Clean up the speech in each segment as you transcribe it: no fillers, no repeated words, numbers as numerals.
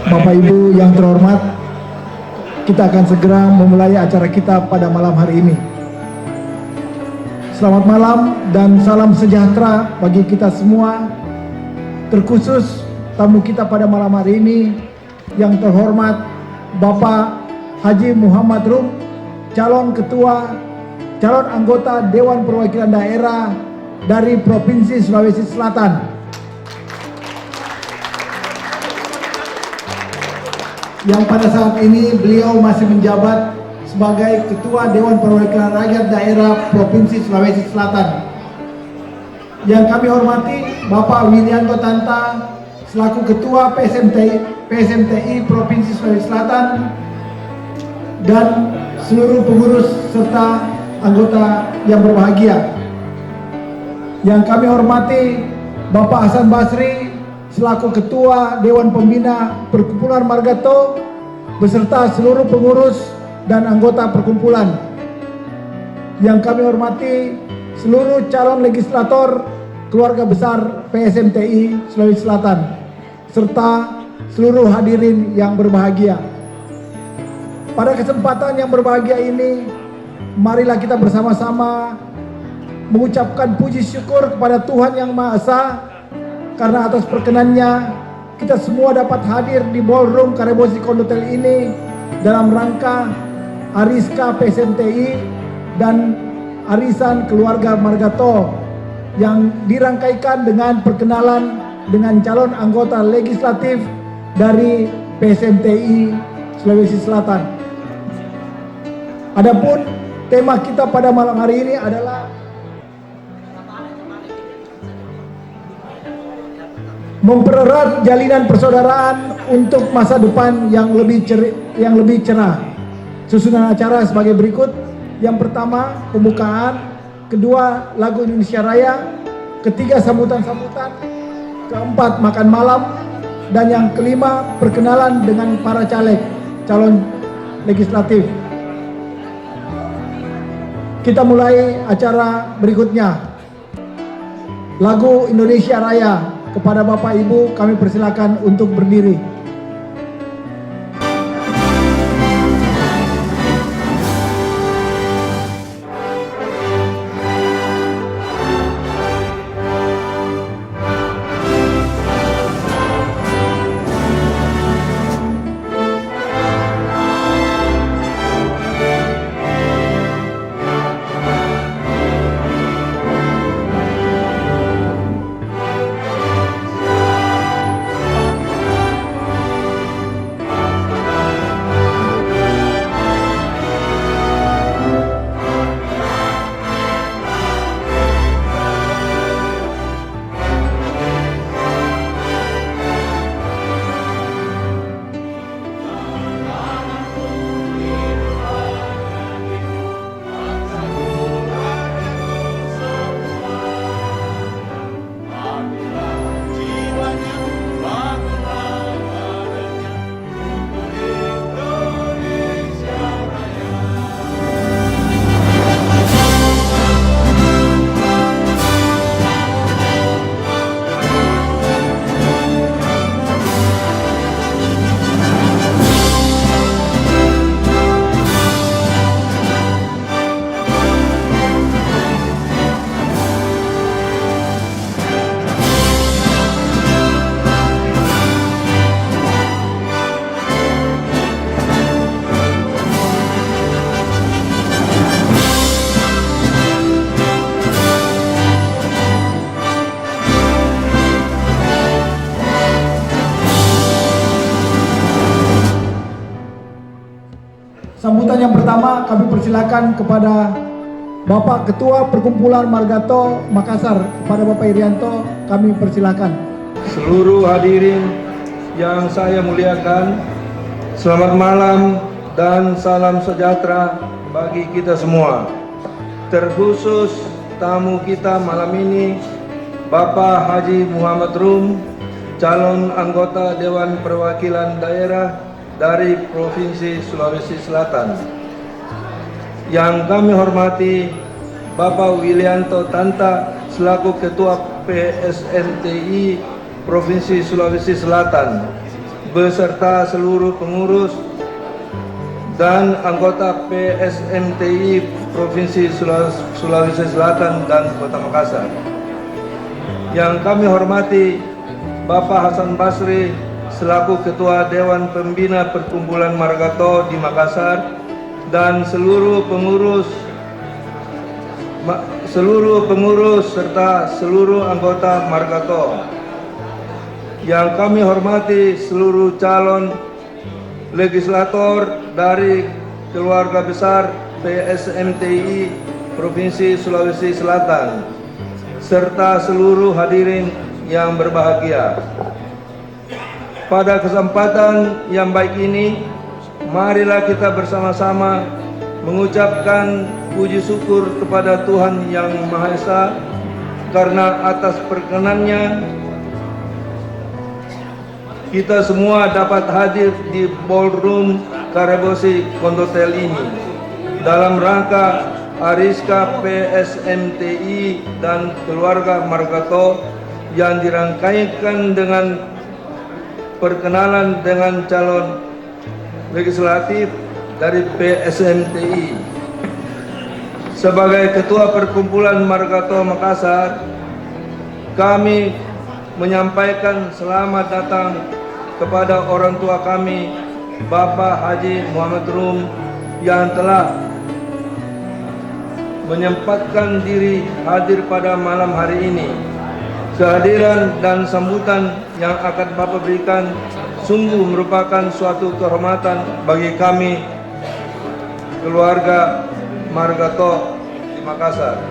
Bapak Ibu yang terhormat, kita akan segera memulai acara kita pada malam hari ini. Selamat malam dan salam sejahtera bagi kita semua, terkhusus tamu kita pada malam hari ini yang terhormat Bapak Haji Muhammad Rum, calon anggota Dewan Perwakilan Daerah dari Provinsi Sulawesi Selatan. Yang pada saat ini beliau masih menjabat sebagai Ketua Dewan Perwakilan Rakyat Daerah Provinsi Sulawesi Selatan. Yang kami hormati Bapak Wilianto Tanta selaku Ketua PSMTI Provinsi Sulawesi Selatan dan seluruh pengurus serta anggota yang berbahagia. Yang kami hormati Bapak Hasan Basri selaku Ketua Dewan Pembina Perkumpulan Margato beserta seluruh pengurus dan anggota perkumpulan. Yang kami hormati seluruh calon legislator keluarga besar PSMTI Sulawesi Selatan serta seluruh hadirin yang berbahagia. Pada kesempatan yang berbahagia ini, marilah kita bersama-sama mengucapkan puji syukur kepada Tuhan Yang Maha Esa karena atas perkenannya kita semua dapat hadir di ballroom Karebosi Kondotel ini dalam rangka Ariska PSMTI dan Arisan Keluarga Margato yang dirangkaikan dengan perkenalan dengan calon anggota legislatif dari PSMTI Sulawesi Selatan. Adapun tema kita pada malam hari ini adalah mempererat jalinan persaudaraan untuk masa depan yang lebih cerah. Susunan acara sebagai berikut. Yang pertama pembukaan, kedua lagu Indonesia Raya, ketiga sambutan-sambutan, keempat makan malam, dan yang kelima perkenalan dengan para calon legislatif. Kita mulai acara berikutnya. Lagu Indonesia Raya. Kepada Bapak Ibu kami persilakan untuk berdiri. Sambutan yang pertama kami persilakan kepada Bapak Ketua Perkumpulan Margato Makassar. Kepada Bapak Irianto kami persilakan. Seluruh hadirin yang saya muliakan, selamat malam dan salam sejahtera bagi kita semua. Terkhusus tamu kita malam ini, Bapak Haji Muhammad Rum, calon anggota Dewan Perwakilan Daerah dari Provinsi Sulawesi Selatan. Yang kami hormati Bapak Wilianto Tanta selaku Ketua PSMTI Provinsi Sulawesi Selatan. beserta seluruh pengurus dan anggota PSMTI Provinsi Sulawesi Selatan dan Kota Makassar. Yang kami hormati Bapak Hasan Basri selaku Ketua Dewan Pembina Perkumpulan Margato di Makassar dan seluruh pengurus serta seluruh anggota Margato. Yang kami hormati seluruh calon legislator dari keluarga besar PSMTI Provinsi Sulawesi Selatan serta seluruh hadirin yang berbahagia. Pada kesempatan yang baik ini, marilah kita bersama-sama mengucapkan puji syukur kepada Tuhan Yang Maha Esa karena atas perkenannya kita semua dapat hadir di ballroom Karebosi Kondotel ini dalam rangka Ariska PSMTI dan keluarga Margato yang dirangkaikan dengan perkenalan dengan calon legislatif dari PSMTI. Sebagai Ketua Perkumpulan Margato Makassar, kami menyampaikan selamat datang kepada orang tua kami, Bapak Haji Muhammad Rum, yang telah menyempatkan diri hadir pada malam hari ini. Kehadiran dan sambutan yang akan Bapak berikan sungguh merupakan suatu kehormatan bagi kami, keluarga Margato di Makassar.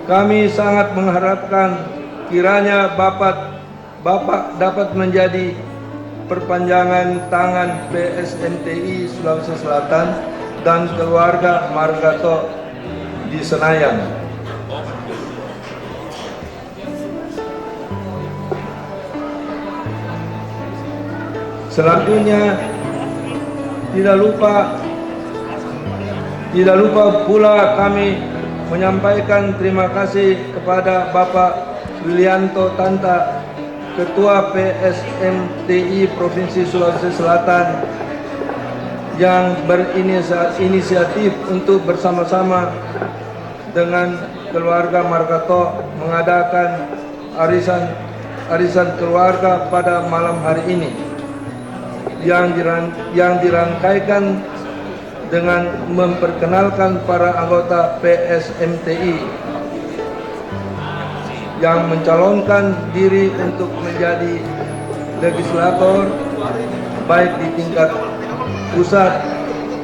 Kami sangat mengharapkan kiranya Bapak dapat menjadi perpanjangan tangan PSMTI Sulawesi Selatan dan keluarga Margato di Senayan. Selanjutnya tidak lupa pula kami menyampaikan terima kasih kepada Bapak Wilianto Tanta, Ketua PSMTI Provinsi Sulawesi Selatan, yang berinisiatif untuk bersama-sama dengan keluarga Margato mengadakan arisan keluarga pada malam hari ini yang dirangkaikan dengan memperkenalkan para anggota PSMTI yang mencalonkan diri untuk menjadi legislator baik di tingkat pusat,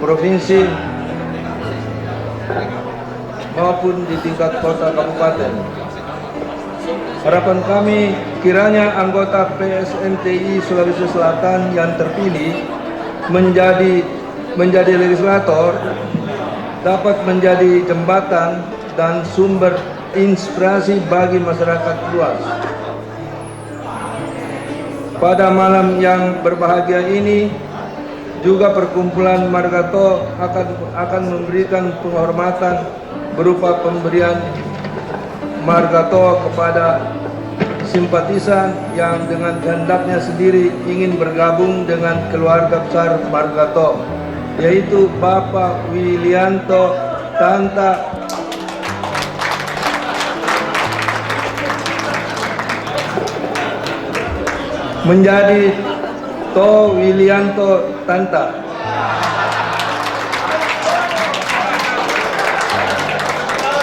provinsi maupun di tingkat kota kabupaten. Harapan kami kiranya anggota PSMTI Sulawesi Selatan yang terpilih menjadi legislator dapat menjadi jembatan dan sumber inspirasi bagi masyarakat luas. Pada malam yang berbahagia ini juga perkumpulan Margato akan memberikan penghormatan berupa pemberian Margato kepada simpatisan yang dengan kehendaknya sendiri ingin bergabung dengan keluarga besar Margato, yaitu Bapak Wilianto Tanta menjadi To Wilianto Tanta.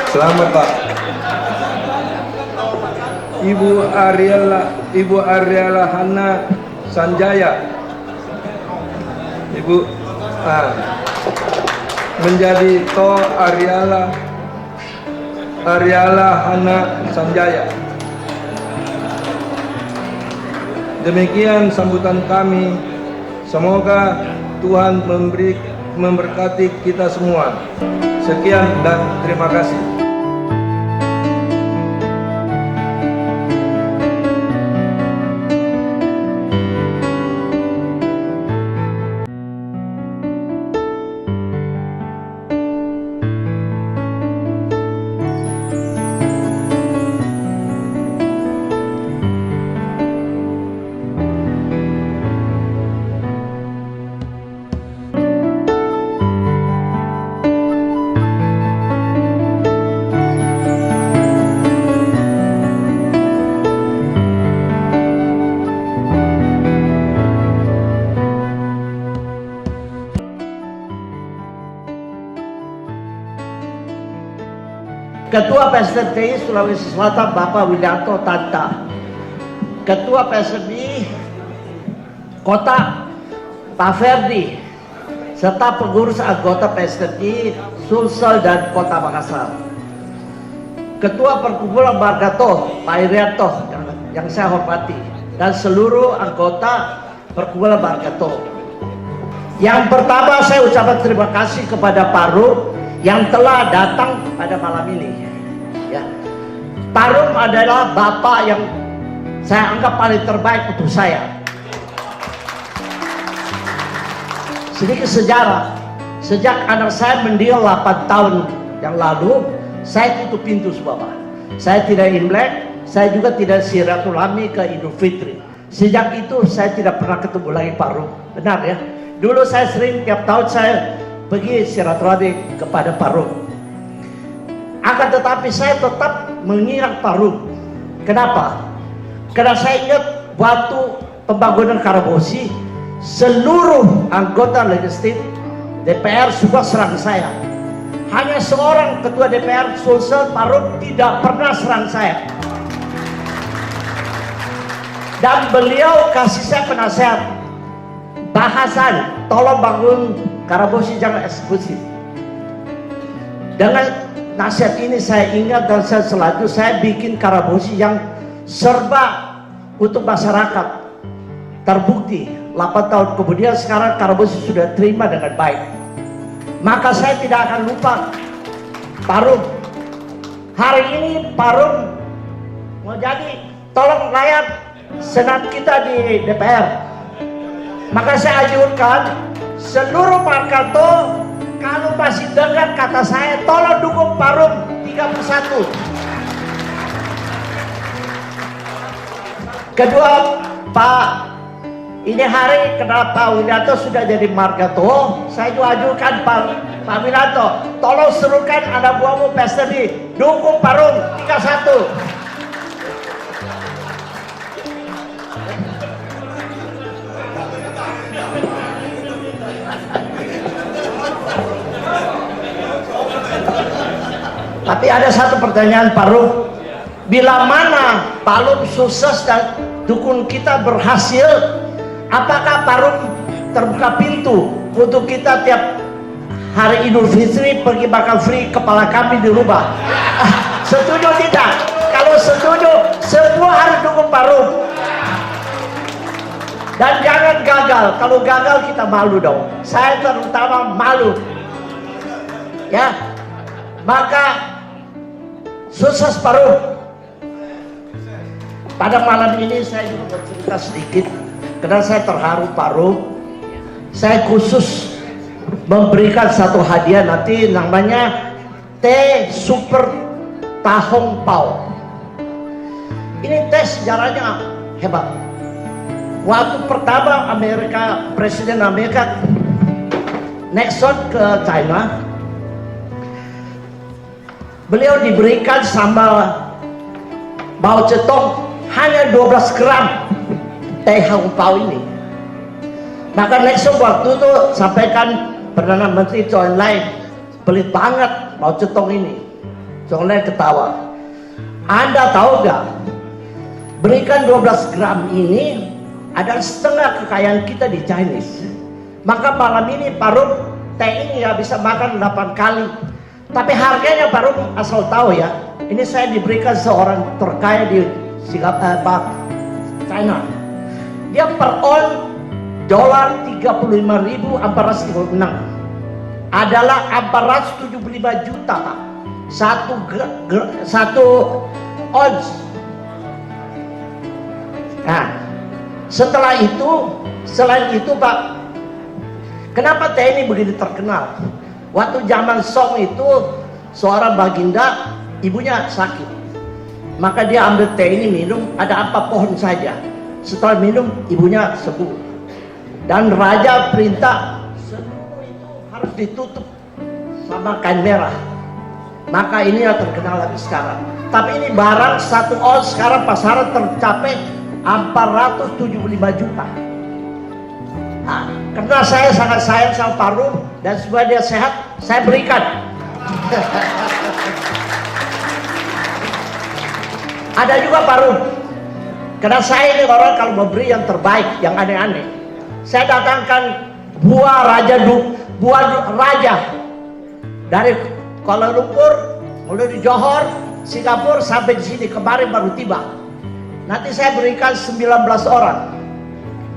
Selamat Pak. Ibu Ariela Hana Sanjaya, menjadi To Ariela Hana Sanjaya. Demikian sambutan kami. Semoga Tuhan memberkati kita semua. Sekian dan terima kasih. Ketua PSDI Sulawesi Selatan Bapak Widianto Tanta, Ketua PSDI Kota Pak Ferdi, serta pengurus anggota PSDI Sulsel dan Kota Makassar. Ketua Perkumpulan Bargato Pak Irianto yang saya hormati, dan seluruh anggota Perkumpulan Bargato. Yang pertama saya ucapkan terima kasih kepada Pak Rum yang telah datang pada malam ini. Ya. Pak Rum adalah bapak yang saya anggap paling terbaik untuk saya. Sedikit sejarah, sejak anak saya meninggal 8 tahun yang lalu, saya tutup pintu semua Pak. Saya tidak Imlek, saya juga tidak silaturahmi ke Idul Fitri. Sejak itu saya tidak pernah ketemu lagi Pak Rum. Benar ya? Dulu saya sering tiap tahun saya pergi silaturahmi kepada Pak Rum. Akan tetapi saya tetap mengingat Pak Rum. Kenapa? Karena saya ingat waktu pembangunan Karabosi, seluruh anggota legislatif DPR sudah serang saya. Hanya seorang ketua DPR Sulsel, Pak Rum, tidak pernah serang saya. Dan beliau kasih saya penasehat, bahasan, tolong bangun Karabosi, jangan eksekusi. Dengan nasihat ini saya ingat dan saya selanjutnya saya bikin Karabosi yang serba untuk masyarakat. Terbukti 8 tahun kemudian sekarang Karabosi sudah terima dengan baik. Maka saya tidak akan lupa Pak Rum. Hari ini Pak Rum mau jadi tolong layar senat kita di DPR. Maka saya ajukan seluruh Markato, kalau masih dengar kata saya, tolong dukung Pak Rum 31. Kedua, Pak, ini hari kenapa Widianto sudah jadi Markato, saya juga ajukan Pak Widianto, tolong serukan anak buahmu PSDI, dukung Pak Rum 31. Tapi ada satu pertanyaan Pak Rum, bila mana Pak Rum sukses dan dukun kita berhasil, apakah Pak Rum terbuka pintu untuk kita tiap hari Idul Fitri pergi makan free kepala kambing di rumah? Setuju tidak? Kalau setuju, semua harus dukung Pak Rum. Dan jangan gagal, kalau gagal kita malu dong. Saya terutama malu. Ya, maka sukses Pak Rum. Pada malam ini saya juga bercerita sedikit karena saya terharu Pak Rum. Saya khusus memberikan satu hadiah nanti namanya teh super tahong pau. Ini teh sejarahnya hebat. Waktu pertama Presiden Amerika Nixon ke China, beliau diberikan sama Mao Zedong hanya 12 gram teh hongpao ini. Maka Nixon waktu itu sampaikan Perdana Menteri Zhou Enlai, pelit banget Mao Zedong ini. Zhou Enlai ketawa. Anda tahu gak, berikan 12 gram ini adalah setengah kekayaan kita di Chinese. Maka malam ini Pak Rum, teh ini ya bisa makan 8 kali. Tapi harganya Pak Rum asal tahu ya, ini saya diberikan seorang terkaya di Singapura, China. Dia per on dolar 35.436 adalah 475 juta Pak. Satu ons. Nah, selain itu Pak, kenapa teh ini begitu terkenal? Waktu zaman Song itu seorang baginda, ibunya sakit, maka dia ambil teh ini minum, ada apa pohon saja. Setelah minum ibunya sembuh, dan raja perintah seluruh itu harus ditutup sama kain merah. Maka ini yang terkenal lagi sekarang. Tapi ini barang satu ons sekarang pasaran tercapai 475 juta. Nah, karena saya sangat sayang sama Pak Rum dan supaya dia sehat, saya berikan. Ada juga Pak Rum. Karena saya ini orang kalau memberi yang terbaik, yang aneh-aneh. Saya datangkan buah raja dari Kuala Lumpur, mulai di Johor, Singapura sampai di sini, kemarin baru tiba. Nanti saya berikan 19 orang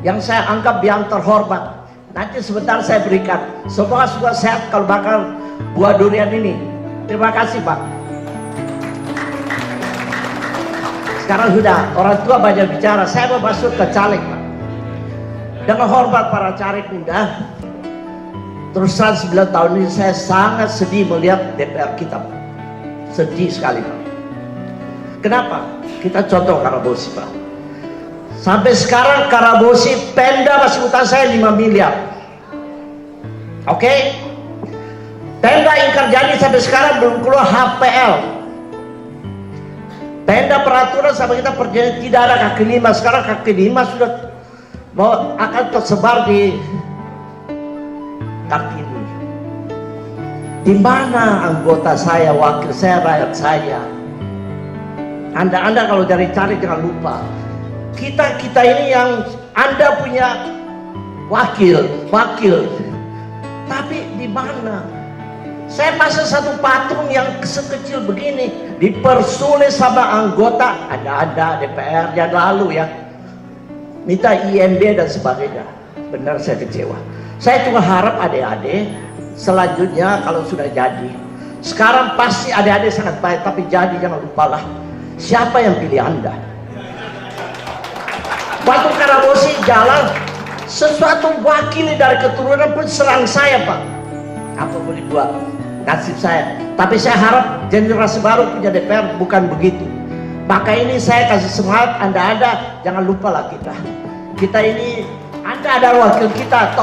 yang saya anggap yang terhormat. Nanti sebentar saya berikan. Semoga semua sehat kalau makan buah durian ini. Terima kasih Pak. Sekarang sudah orang tua banyak bicara, saya mau masuk ke caleg Pak. Dengan hormat para caleg muda, terus terang 9 tahun ini saya sangat sedih melihat DPR kita Pak. Sedih sekali Pak. Kenapa? Kita contoh Karabosi Pak. Sampai sekarang Karabosi Pemda masih utang saya 5 miliar. Oke? Pemda ingkar janji sampai sekarang belum keluar HPL. Pemda peraturan sama kita perjanjian tidak ada kaki lima. Sekarang kaki lima sudah akan tersebar di Kartini. Di mana anggota saya, wakil saya, rakyat saya? Anda kalau cari jangan lupa. Kita ini yang Anda punya wakil. Tapi di mana? Saya pasang satu patung yang sekecil begini, dipersulit sama anggota. Ada DPR yang lalu ya, minta IMB dan sebagainya. Benar saya kecewa. Saya cuma harap adik-adik selanjutnya kalau sudah jadi. Sekarang pasti adik-adik sangat baik, tapi jadi jangan lupalah siapa yang pilih Anda. Waktu Karabosi jalan, sesuatu wakil dari keturunan pun serang saya Pak. Apa boleh buat? Nasib saya. Tapi saya harap generasi baru punya DPR bukan begitu. Maka ini saya kasih semangat Anda jangan lupalah kita. Kita ini Anda adalah wakil kita.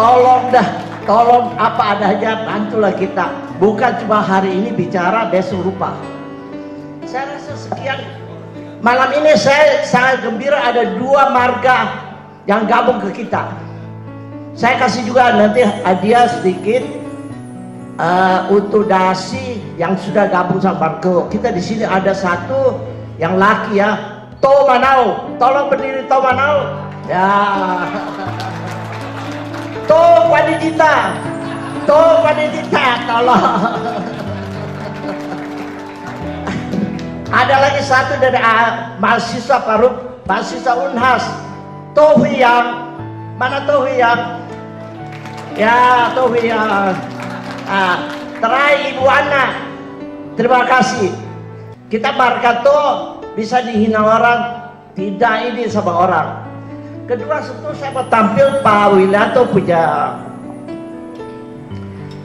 Tolong apa adanya bantulah kita. Bukan cuma hari ini bicara besok lupa. Saya rasa sekian. Malam ini saya sangat gembira ada 2 marga yang gabung ke kita. Saya kasih juga nanti hadiah sedikit untuk dasi yang sudah gabung sama Marco. Kita di sini ada satu yang laki ya, To Manau. Tolong berdiri To Manau. Ya. To Wadidita, tolong. Ada lagi satu dari mahasiswa Parut, mahasiswa Unhas, Tohiyang. Mana Tohiyang? Ya, Tohiyang. Terakhir Ibu Ana, terima kasih. Kita Markato bisa dihina orang, tidak ini sama orang. Kedua itu saya mau tampil Pak Wilanto punya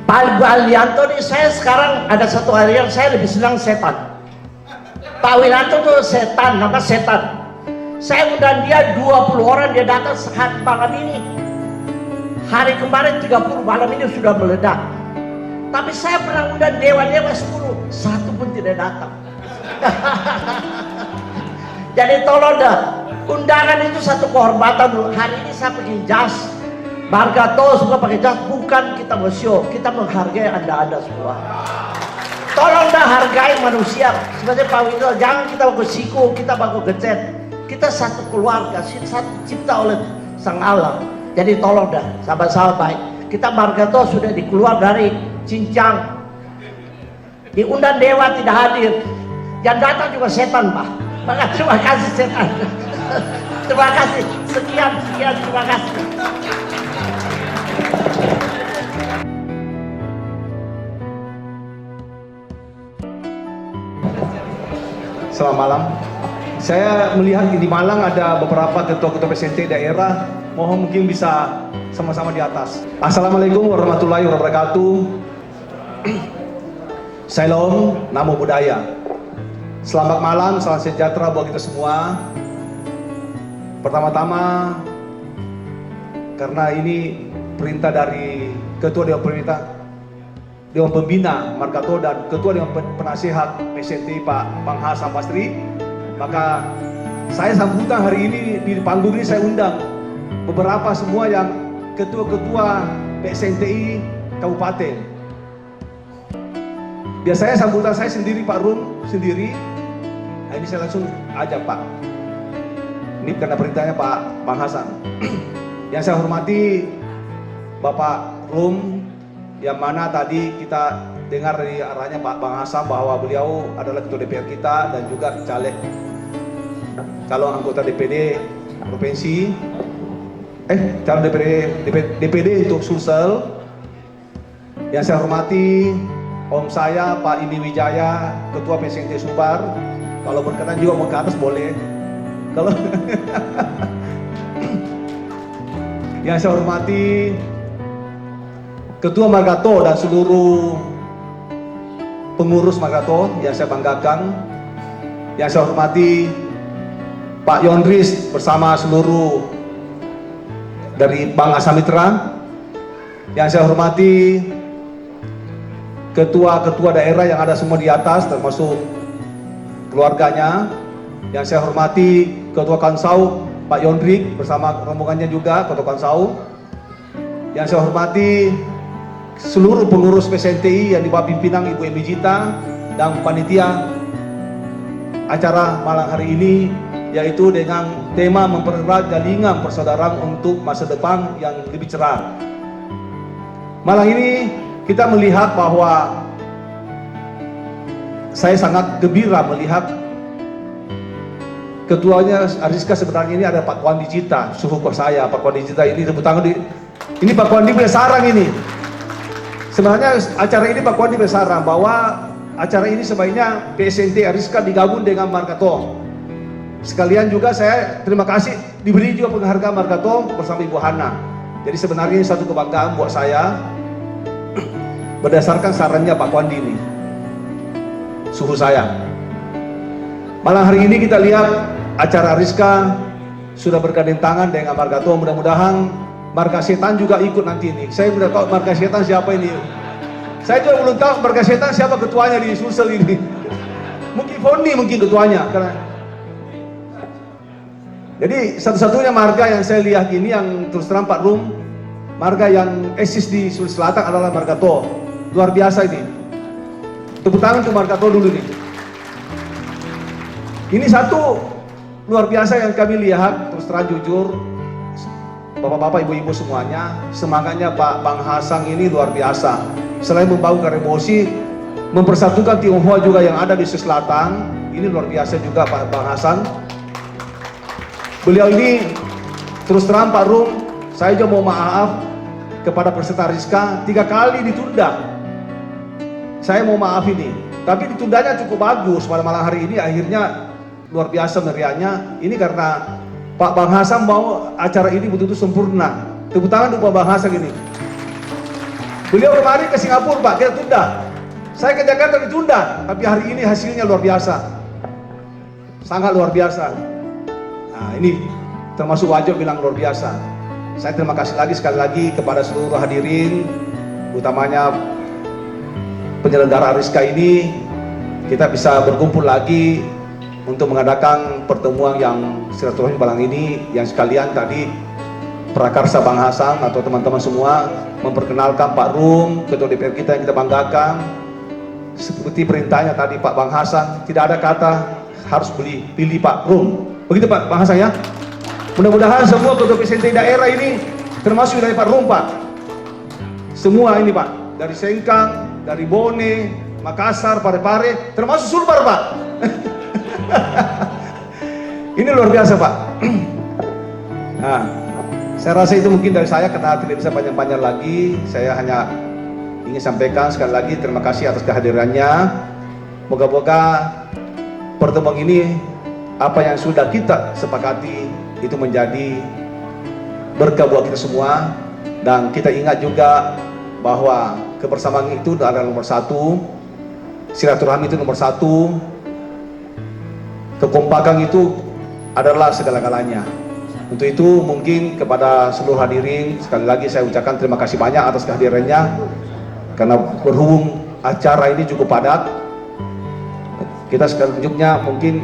Pak Wilanto nih. Saya sekarang ada satu hari yang saya lebih senang setan. Pak Wilanto tuh setan, nama setan. Saya undang dia 20 orang, dia datang sehari malam ini. Hari kemarin 30, malam ini sudah meledak. Tapi saya pernah undang dewa-dewa 10, satu pun tidak datang. Jadi tolong dah, undangan itu satu kehormatan. Hari ini saya pakai jas, Margato semua pakai jas, bukan kita show, kita menghargai Anda semua. Tolong dah hargai manusia. Seperti Pak Wido, jangan kita baku siku, kita baku gecet. Kita satu keluarga, satu cipta oleh Sang Allah. Jadi tolong dah, sahabat-sahabat baik. Kita Margato sudah dikeluar dari cincang. Diundang dewa tidak hadir. Yang datang juga setan Pak. Maka terima kasih setan. Terima kasih. Sekian, terima kasih. Selamat malam. Saya melihat di Malang ada beberapa ketua-ketua PSNT daerah. Mohon mungkin bisa sama-sama di atas. Assalamualaikum warahmatullahi wabarakatuh. Salam, namo budaya. Selamat malam, salam sejahtera buat kita semua. Pertama-tama, karena ini perintah dari Ketua Dewan Pembina Margato dan Ketua Dewan Penasihat PSNT Pak Bang Hasan Basri, maka saya sambutan hari ini di panggung ini saya undang beberapa semua yang ketua-ketua PSNTI Kabupaten. Biasanya sambutan saya sendiri Pak Rum sendiri. Nah, Jadi saya langsung ajak Pak. Ini karena perintahnya Pak Bang Hasan. Yang saya hormati Bapak Rum, yang mana tadi kita dengar dari arahnya Pak Bang Hasan bahwa beliau adalah ketua DPR kita dan juga caleg calon anggota DPD provinsi, calon DPD untuk Sulsel. Yang saya hormati Om saya Pak Ini Wijaya, Ketua PSNT Sumbar. Kalau berkenan juga mau ke atas boleh. Kalau yang saya hormati Ketua Margato dan seluruh pengurus Margato yang saya banggakan. Yang saya hormati Pak Yondris bersama seluruh dari Bang Asamitra. Yang saya hormati ketua-ketua daerah yang ada semua di atas termasuk keluarganya. Yang saya hormati Ketua Kansau Pak Yondrik bersama rombongannya juga Ketua Kansau. Yang saya hormati seluruh pengurus PSNTI yang di bawah pimpinan Ibu Emi Jita dan panitia acara malam hari ini, yaitu dengan tema mempererat jaringan persaudaraan untuk masa depan yang lebih cerah. Malam ini kita melihat bahwa saya sangat gembira melihat ketuanya Ariska sebenarnya ini ada Pak Kwandi Cita, suhu saya. Pak Kwandi Cita ini tepuk tangan ini Pak Kwandi punya sarang ini. Sebenarnya acara ini Pak Kwandi punya sarang bahwa acara ini sebaiknya PSNT Ariska digabung dengan Margato. Sekalian juga saya terima kasih diberi juga penghargaan Margato bersama Ibu Hana. Jadi sebenarnya ini satu kebanggaan buat saya berdasarkan sarannya Pak Kwandi ini, suhu saya. Malam hari ini kita lihat acara Ariska sudah bergandeng tangan dengan Margato. Mudah-mudahan Marga Setan juga ikut nanti ini. Saya sudah tahu Marga Setan siapa ini. Saya juga belum tahu Marga Setan siapa ketuanya di Sulsel ini. Mungkin Fondi mungkin ketuanya. Jadi satu-satunya marga yang saya lihat ini yang terus terang Pak Rum, marga yang eksis di Sulawesi Selatan adalah Margato. Luar biasa ini. Tepuk tangan untuk Margato dulu nih. Ini satu luar biasa yang kami lihat, terus terang jujur, bapak-bapak, ibu-ibu semuanya, semangatnya Pak Bang Hasan ini luar biasa. Selain membangun emosi, mempersatukan Tionghoa juga yang ada di Sulawesi Selatan, ini luar biasa juga Pak Bang Hasan. Beliau ini terus terang Pak Rum, saya juga mau maaf kepada peserta Ariska 3 kali ditunda. Saya mau maaf ini, tapi ditundanya cukup bagus pada malam hari ini. Akhirnya luar biasa meriahnya. Ini karena Pak Bang Hasan mau acara ini betul-betul sempurna. Tepuk tangan untuk Pak Bang Hasan ini. Beliau kemarin ke Singapura Pak, kita tunda. Saya ke Jakarta ditunda, tapi hari ini hasilnya luar biasa, sangat luar biasa. Nah ini termasuk wajib bilang luar biasa. Saya terima kasih lagi sekali lagi kepada seluruh hadirin, utamanya penyelenggara Ariska ini. Kita bisa berkumpul lagi untuk mengadakan pertemuan yang silaturahmi malam ini. Yang sekalian tadi prakarsa Bang Hasan atau teman-teman semua memperkenalkan Pak Rum, ketua DPR kita yang kita banggakan. Seperti perintahnya tadi Pak Bang Hasan, tidak ada kata harus pilih Pak Rum. Begitu Pak Bang Hasan ya. Mudah-mudahan semua ketua PSNT daerah ini termasuk dari Pak Rum Pak. Semua ini Pak, dari Sengkang, dari Bone, Makassar, Parepare, termasuk Sulbar Pak. Ini luar biasa Pak. Nah, saya rasa itu mungkin dari saya karena tidak bisa panjang-panjang lagi. Saya hanya ingin sampaikan sekali lagi terima kasih atas kehadirannya. Moga-moga pertemuan ini apa yang sudah kita sepakati itu menjadi berkah buat kita semua. Dan kita ingat juga bahwa kebersamaan itu adalah nomor 1, silaturahmi itu nomor 1, kekompakan itu adalah segala-galanya. Untuk itu mungkin kepada seluruh hadirin sekali lagi saya ucapkan terima kasih banyak atas kehadirannya, karena berhubung acara ini cukup padat. Kita selanjutnya mungkin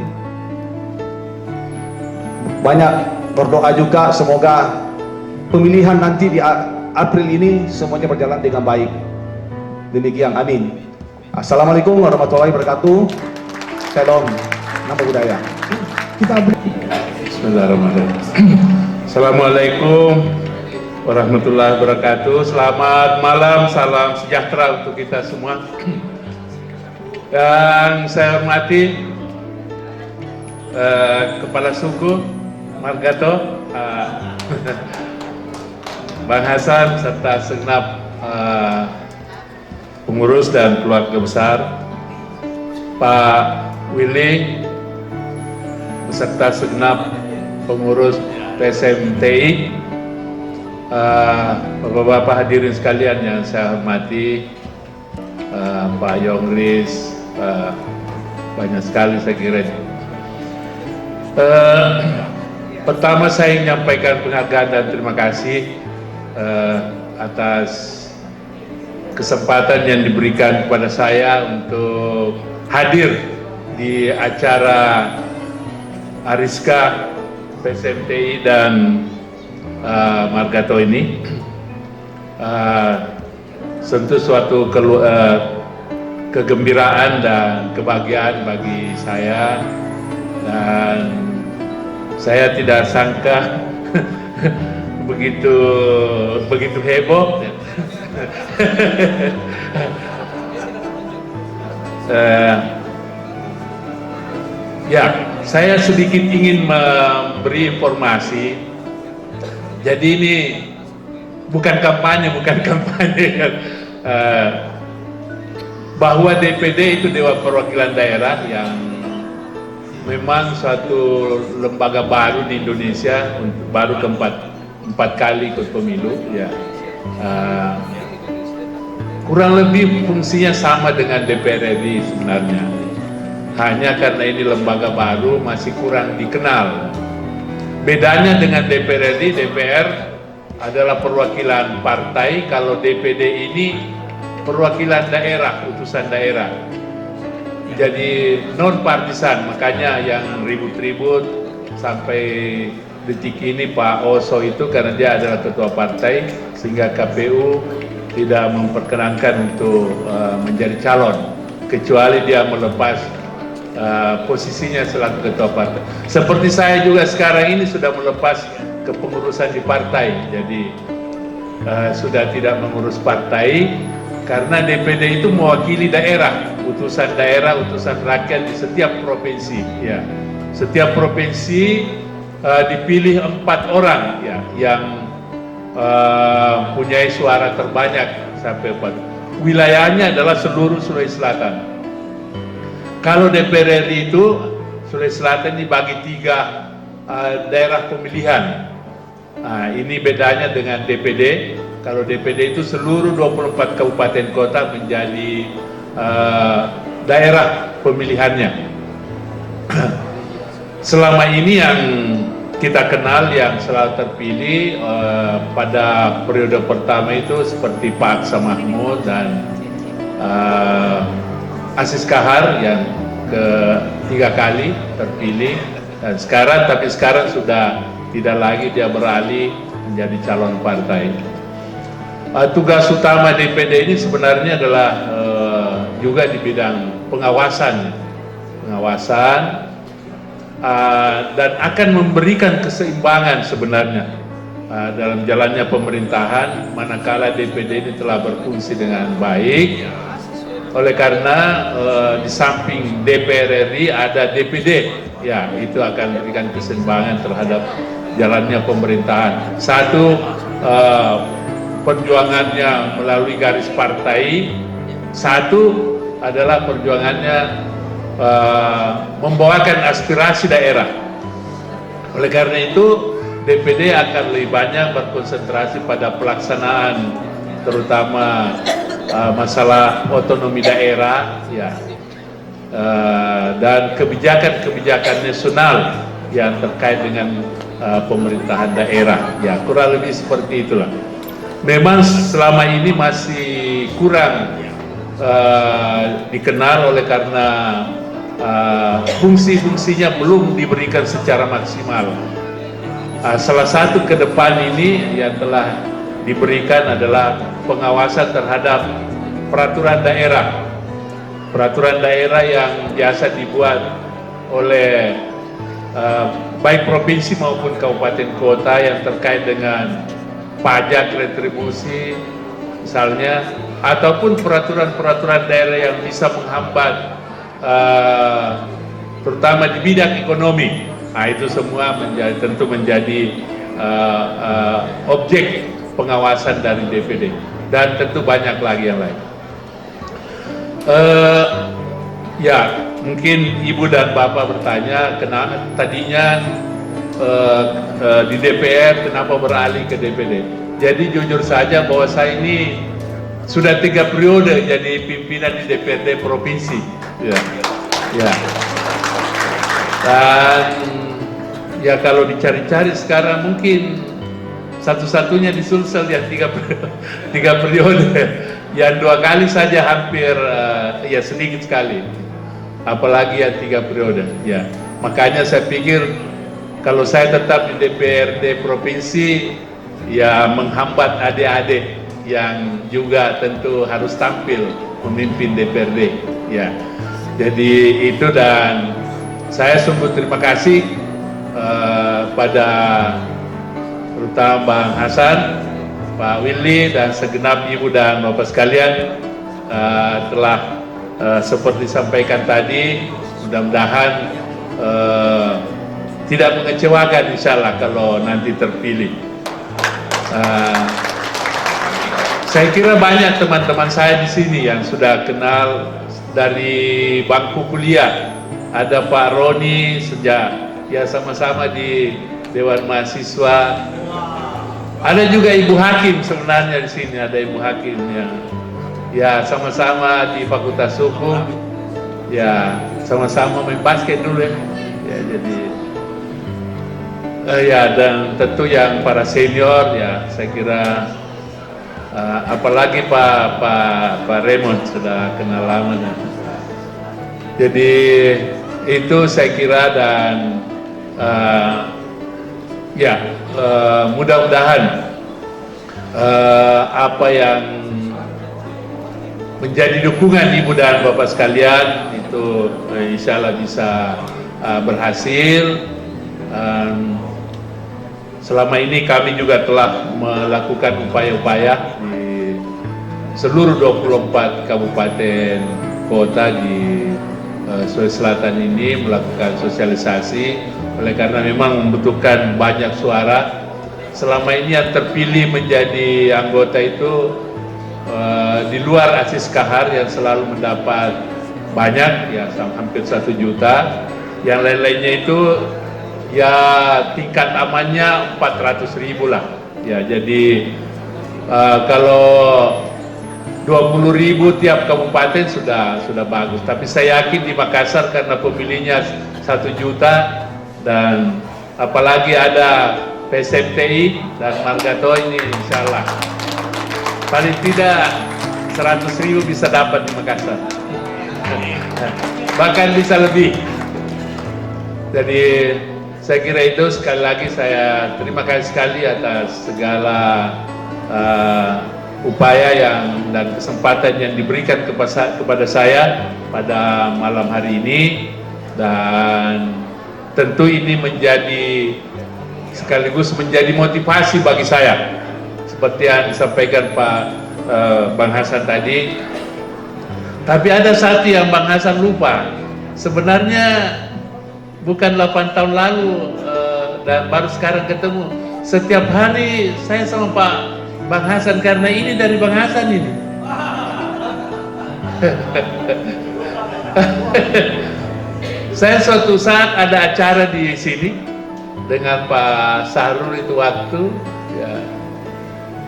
banyak berdoa juga semoga pemilihan nanti di April ini semuanya berjalan dengan baik. Demikian, amin. Assalamualaikum warahmatullahi wabarakatuh. Shalom. nama budaya. Kita beri. Bismillahirrahmanirrahim. Assalamualaikum warahmatullahi wabarakatuh. Selamat malam, salam sejahtera untuk kita semua. Yang saya hormati Kepala Suku Margato, Bang Hasan serta segenap pengurus dan keluarga besar, Pak Willy beserta segenap pengurus PSMTI, Bapak-bapak hadirin sekalian yang saya hormati, Pak Yongris, banyak sekali saya kira. Pertama saya ingin menyampaikan penghargaan dan terima kasih atas kesempatan yang diberikan kepada saya untuk hadir di acara Ariska PSMTI dan Margato ini. Tentu suatu kegembiraan dan kebahagiaan bagi saya, dan saya tidak sangka begitu heboh. Ya, saya sedikit ingin memberi informasi. Jadi ini bukan kampanye, bahwa DPD itu Dewan Perwakilan Daerah yang memang suatu lembaga baru di Indonesia, baru keempat kali ikut pemilu. Ya, kurang lebih fungsinya sama dengan DPR RI sebenarnya. Hanya karena ini lembaga baru masih kurang dikenal. Bedanya dengan DPR RI, DPR adalah perwakilan partai, kalau DPD ini perwakilan daerah, utusan daerah. Jadi non partisan, makanya yang ribut-ribut sampai detik ini Pak Oso itu karena dia adalah ketua partai, sehingga KPU tidak memperkenankan untuk menjadi calon kecuali dia melepas posisinya selaku ketua partai. Seperti saya juga sekarang ini sudah melepas kepengurusan di partai, jadi sudah tidak mengurus partai karena DPD itu mewakili daerah, utusan rakyat di setiap provinsi. Ya, setiap provinsi dipilih 4 orang ya yang punya suara terbanyak sampai 4. Wilayahnya adalah seluruh Sulawesi Selatan. Kalau DPR RI itu Sulawesi Selatan dibagi 3 daerah pemilihan. Nah, ini bedanya dengan DPD. Kalau DPD itu seluruh 24 kabupaten kota menjadi daerah pemilihannya. Selama ini yang kita kenal yang selalu terpilih pada periode pertama itu seperti Pak Aksa Mahmud dan Aziz Kahar yang ke-3 kali terpilih, dan sekarang sudah tidak lagi, dia beralih menjadi calon partai. Tugas utama DPD ini sebenarnya adalah juga di bidang pengawasan dan akan memberikan keseimbangan sebenarnya dalam jalannya pemerintahan manakala DPD ini telah berfungsi dengan baik. Oleh karena di samping DPR RI ada DPD, ya itu akan memberikan keseimbangan terhadap jalannya pemerintahan. Satu, perjuangannya melalui garis partai. Satu adalah perjuangannya membawakan aspirasi daerah. Oleh karena itu DPD akan lebih banyak berkonsentrasi pada pelaksanaan, terutama masalah otonomi daerah, ya, dan kebijakan nasional yang terkait dengan pemerintahan daerah. Ya, kurang lebih seperti itulah. Memang selama ini masih kurang dikenal oleh karena fungsi-fungsinya belum diberikan secara maksimal. Salah satu ke depan ini yang telah diberikan adalah pengawasan terhadap peraturan daerah yang biasa dibuat oleh baik provinsi maupun kabupaten kota yang terkait dengan pajak retribusi misalnya, ataupun peraturan-peraturan daerah yang bisa menghambat terutama di bidang ekonomi. Nah, itu semua tentu menjadi objek pengawasan dari DPD, dan tentu banyak lagi yang lain. Ya, mungkin Ibu dan Bapak bertanya, tadinya di DPR kenapa beralih ke DPD. Jadi jujur saja bahwa saya ini sudah 3 periode jadi pimpinan di DPRD provinsi. Ya. Dan ya kalau dicari-cari sekarang mungkin satu-satunya di Sulsel yang 3 periode. Yang 2 kali saja hampir ya sedikit sekali. Apalagi yang 3 periode. Ya. Makanya saya pikir kalau saya tetap di DPRD provinsi, ya menghambat adik-adik yang juga tentu harus tampil memimpin DPRD. Ya, jadi itu, dan saya sungguh terima kasih pada terutama Bang Hasan, Pak Willy, dan segenap Ibu dan Bapak sekalian telah seperti disampaikan tadi, mudah-mudahan tidak mengecewakan insyaallah kalau nanti terpilih. Saya kira banyak teman-teman saya di sini yang sudah kenal dari bangku kuliah. Ada Pak Roni sejak ya sama-sama di Dewan Mahasiswa. Ada juga Ibu Hakim sebenarnya di sini, ada Ibu Hakim yang ya sama-sama di Fakultas Hukum. Ya sama-sama main basket dulu ya. Ya jadi ya, dan tentu yang para senior ya, saya kira apalagi Pak Raymond sudah kenal lama. Jadi itu saya kira, dan ya mudah-mudahan apa yang menjadi dukungan Ibu dan Bapak sekalian itu insya Allah bisa berhasil. Selama ini kami juga telah melakukan upaya-upaya di seluruh 24 kabupaten kota di Sulawesi Selatan ini melakukan sosialisasi, oleh karena memang membutuhkan banyak suara. Selama ini yang terpilih menjadi anggota itu di luar Aziz Kahar yang selalu mendapat banyak, ya hampir 1 juta. Yang lain-lainnya itu ya tingkat amannya 400.000 lah. Ya jadi kalau 20.000 tiap kabupaten sudah bagus. Tapi saya yakin di Makassar karena pemilihnya 1 juta, dan apalagi ada PSMTI dan Margato ini, insya Allah paling tidak 100.000 bisa dapat di Makassar. Bahkan bisa lebih. Jadi saya kira itu, sekali lagi saya terima kasih sekali atas segala upaya dan kesempatan yang diberikan kepada saya pada malam hari ini, dan tentu ini menjadi sekaligus menjadi motivasi bagi saya seperti yang disampaikan Pak Bang Hasan tadi. Tapi ada satu yang Bang Hasan lupa, sebenarnya bukan 8 tahun lalu dan baru sekarang ketemu. Setiap hari saya sama Pak Bang Hasan, karena ini dari Bang Hasan ini. Saya suatu saat ada acara di sini dengan Pak Sahrul itu waktu, ya,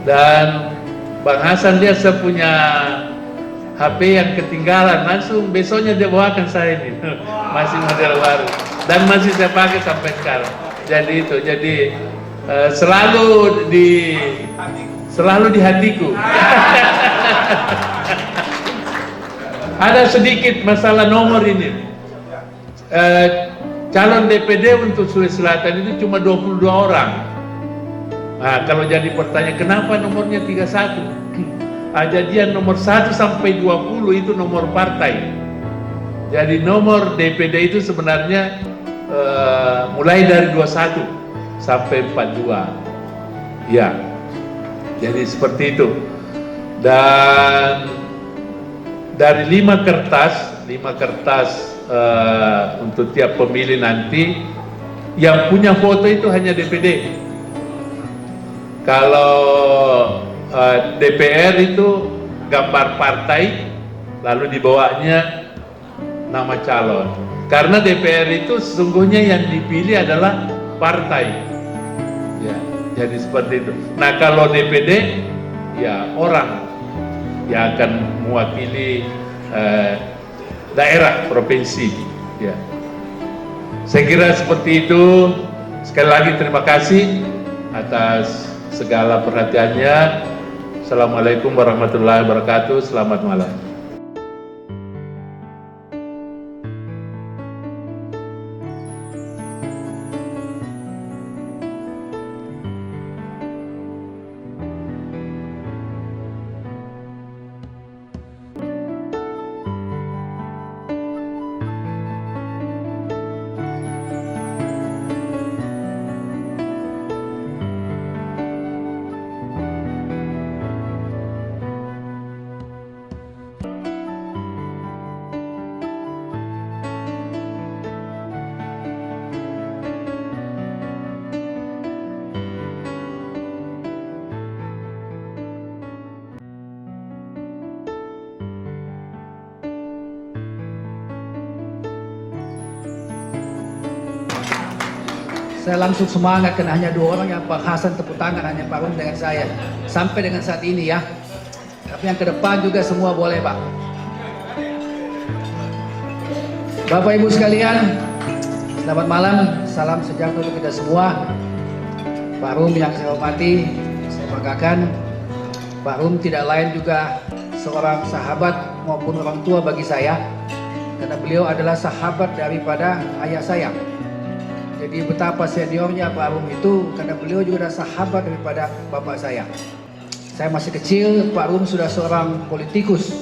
dan Bang Hasan dia punya HP yang ketinggalan, langsung besoknya dia bawakan saya ini, masih model baru, dan masih saya pakai sampai sekarang. Jadi itu, jadi selalu di hatiku. Ada sedikit masalah nomor ini. Calon DPD untuk Sulawesi Selatan itu cuma 22 orang. Nah, kalau jadi pertanyaan kenapa nomornya 31? Jadi yang nomor 1 sampai 20 itu nomor partai. Jadi nomor DPD itu sebenarnya mulai dari 21 sampai 42. Ya, jadi seperti itu. Dan dari 5 kertas untuk tiap pemilih nanti, yang punya foto itu hanya DPD. Kalau DPR itu gambar partai, lalu di bawahnya nama calon. Karena DPR itu sesungguhnya yang dipilih adalah partai. Ya, jadi seperti itu. Nah, kalau DPD ya orang yang akan mewakili daerah provinsi. Ya. Saya kira seperti itu. Sekali lagi terima kasih atas segala perhatiannya. Assalamualaikum warahmatullahi wabarakatuh. Selamat malam. Saya langsung semangat karena hanya 2 orang yang Pak Hasan tepuk tangan, hanya Pak Rum dengan saya sampai dengan saat ini ya. Tapi yang ke depan juga semua boleh Pak. Bapak Ibu sekalian, selamat malam, salam sejahtera untuk kita semua. Pak Rum yang saya hormati, saya banggakan. Pak Rum tidak lain juga seorang sahabat maupun orang tua bagi saya, karena beliau adalah sahabat daripada ayah saya. Jadi betapa seniornya Pak Rum itu, karena beliau juga adalah sahabat daripada bapak saya. Saya masih kecil, Pak Rum sudah seorang politikus.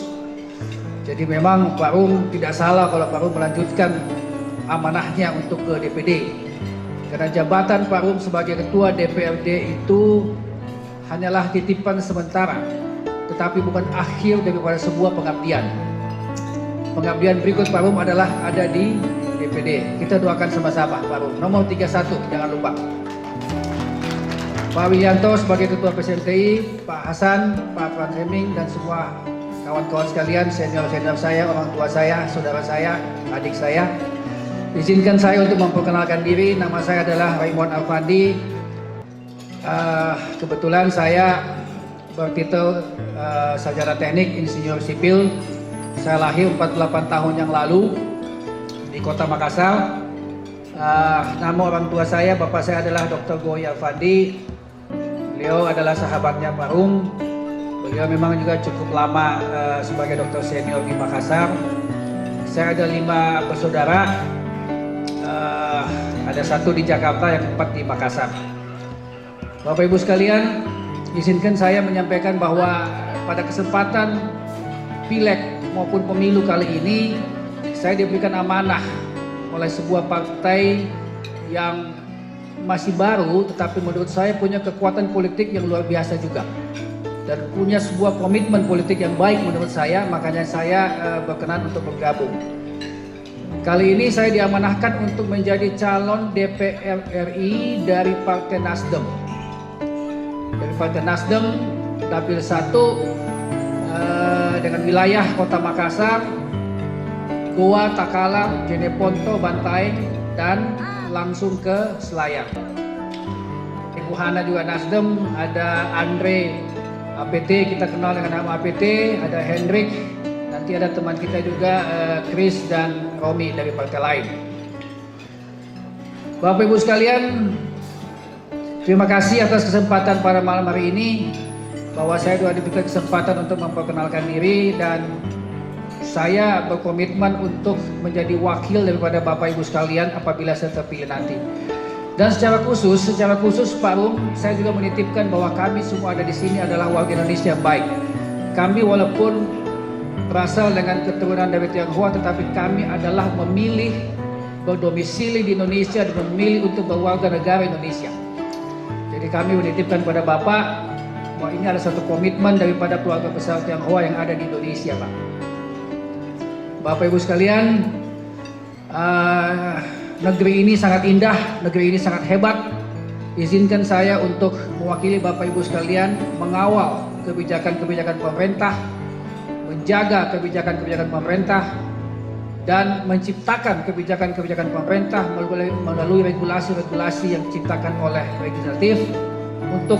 Jadi memang Pak Rum tidak salah kalau Pak Rum melanjutkan amanahnya untuk ke DPD. Karena jabatan Pak Rum sebagai ketua DPRD itu hanyalah titipan sementara, tetapi bukan akhir daripada sebuah pengabdian. Pengabdian berikut Pak Rum adalah ada di DPD. Kita doakan sama-sama Pak Rum. Nomor 31, jangan lupa. Pak Wiyanto sebagai Ketua PSMTI, Pak Hasan, Pak Frans Heming, dan semua kawan-kawan sekalian, senior-senior saya, orang tua saya, saudara saya, adik saya. Izinkan saya untuk memperkenalkan diri. Nama saya adalah Raymond Alfandi. Kebetulan saya bertitel sarjana teknik insinyur sipil. Saya lahir 48 tahun yang lalu di Kota Makassar. Nama orang tua saya, bapak saya adalah Dr. Goy Alfandi. Beliau adalah sahabatnya Pak Rum. Beliau memang juga cukup lama sebagai dokter senior di Makassar. Saya ada 5 bersaudara. Ada 1 di Jakarta, yang 4 di Makassar. Bapak Ibu sekalian, izinkan saya menyampaikan bahwa pada kesempatan Pileg maupun pemilu kali ini, saya diberikan amanah oleh sebuah partai yang masih baru, tetapi menurut saya punya kekuatan politik yang luar biasa juga, dan punya sebuah komitmen politik yang baik menurut saya. Makanya saya berkenan untuk bergabung. Kali ini saya diamanahkan untuk menjadi calon DPR RI dari Partai Nasdem. Dari Partai Nasdem, dapil 1 dengan wilayah Kota Makassar, Goa, Takalar, Jeneponto, Bantaeng, dan langsung ke Selayar. Ibu Hana juga Nasdem, ada Andre APT, kita kenal dengan nama APT, ada Hendrik, nanti ada teman kita juga Chris dan Romi dari partai lain. Bapak Ibu sekalian, terima kasih atas kesempatan pada malam hari ini, bahwa saya sudah diberikan kesempatan untuk memperkenalkan diri, dan saya berkomitmen untuk menjadi wakil daripada Bapak Ibu sekalian apabila saya terpilih nanti. Dan secara khusus Pak Rum, saya juga menitipkan bahwa kami semua ada di sini adalah warga Indonesia yang baik. Kami walaupun berasal dengan keturunan dari Tionghoa, tetapi kami adalah memilih berdomisili di Indonesia dan memilih untuk berwarga negara Indonesia. Jadi kami menitipkan pada Bapak bahwa ini adalah satu komitmen daripada keluarga besar Tionghoa yang ada di Indonesia, Pak. Bapak Ibu sekalian, negeri ini sangat indah, negeri ini sangat hebat. Izinkan saya untuk mewakili Bapak Ibu sekalian mengawal kebijakan-kebijakan pemerintah, menjaga kebijakan-kebijakan pemerintah, dan menciptakan kebijakan-kebijakan pemerintah melalui regulasi-regulasi yang diciptakan oleh legislatif untuk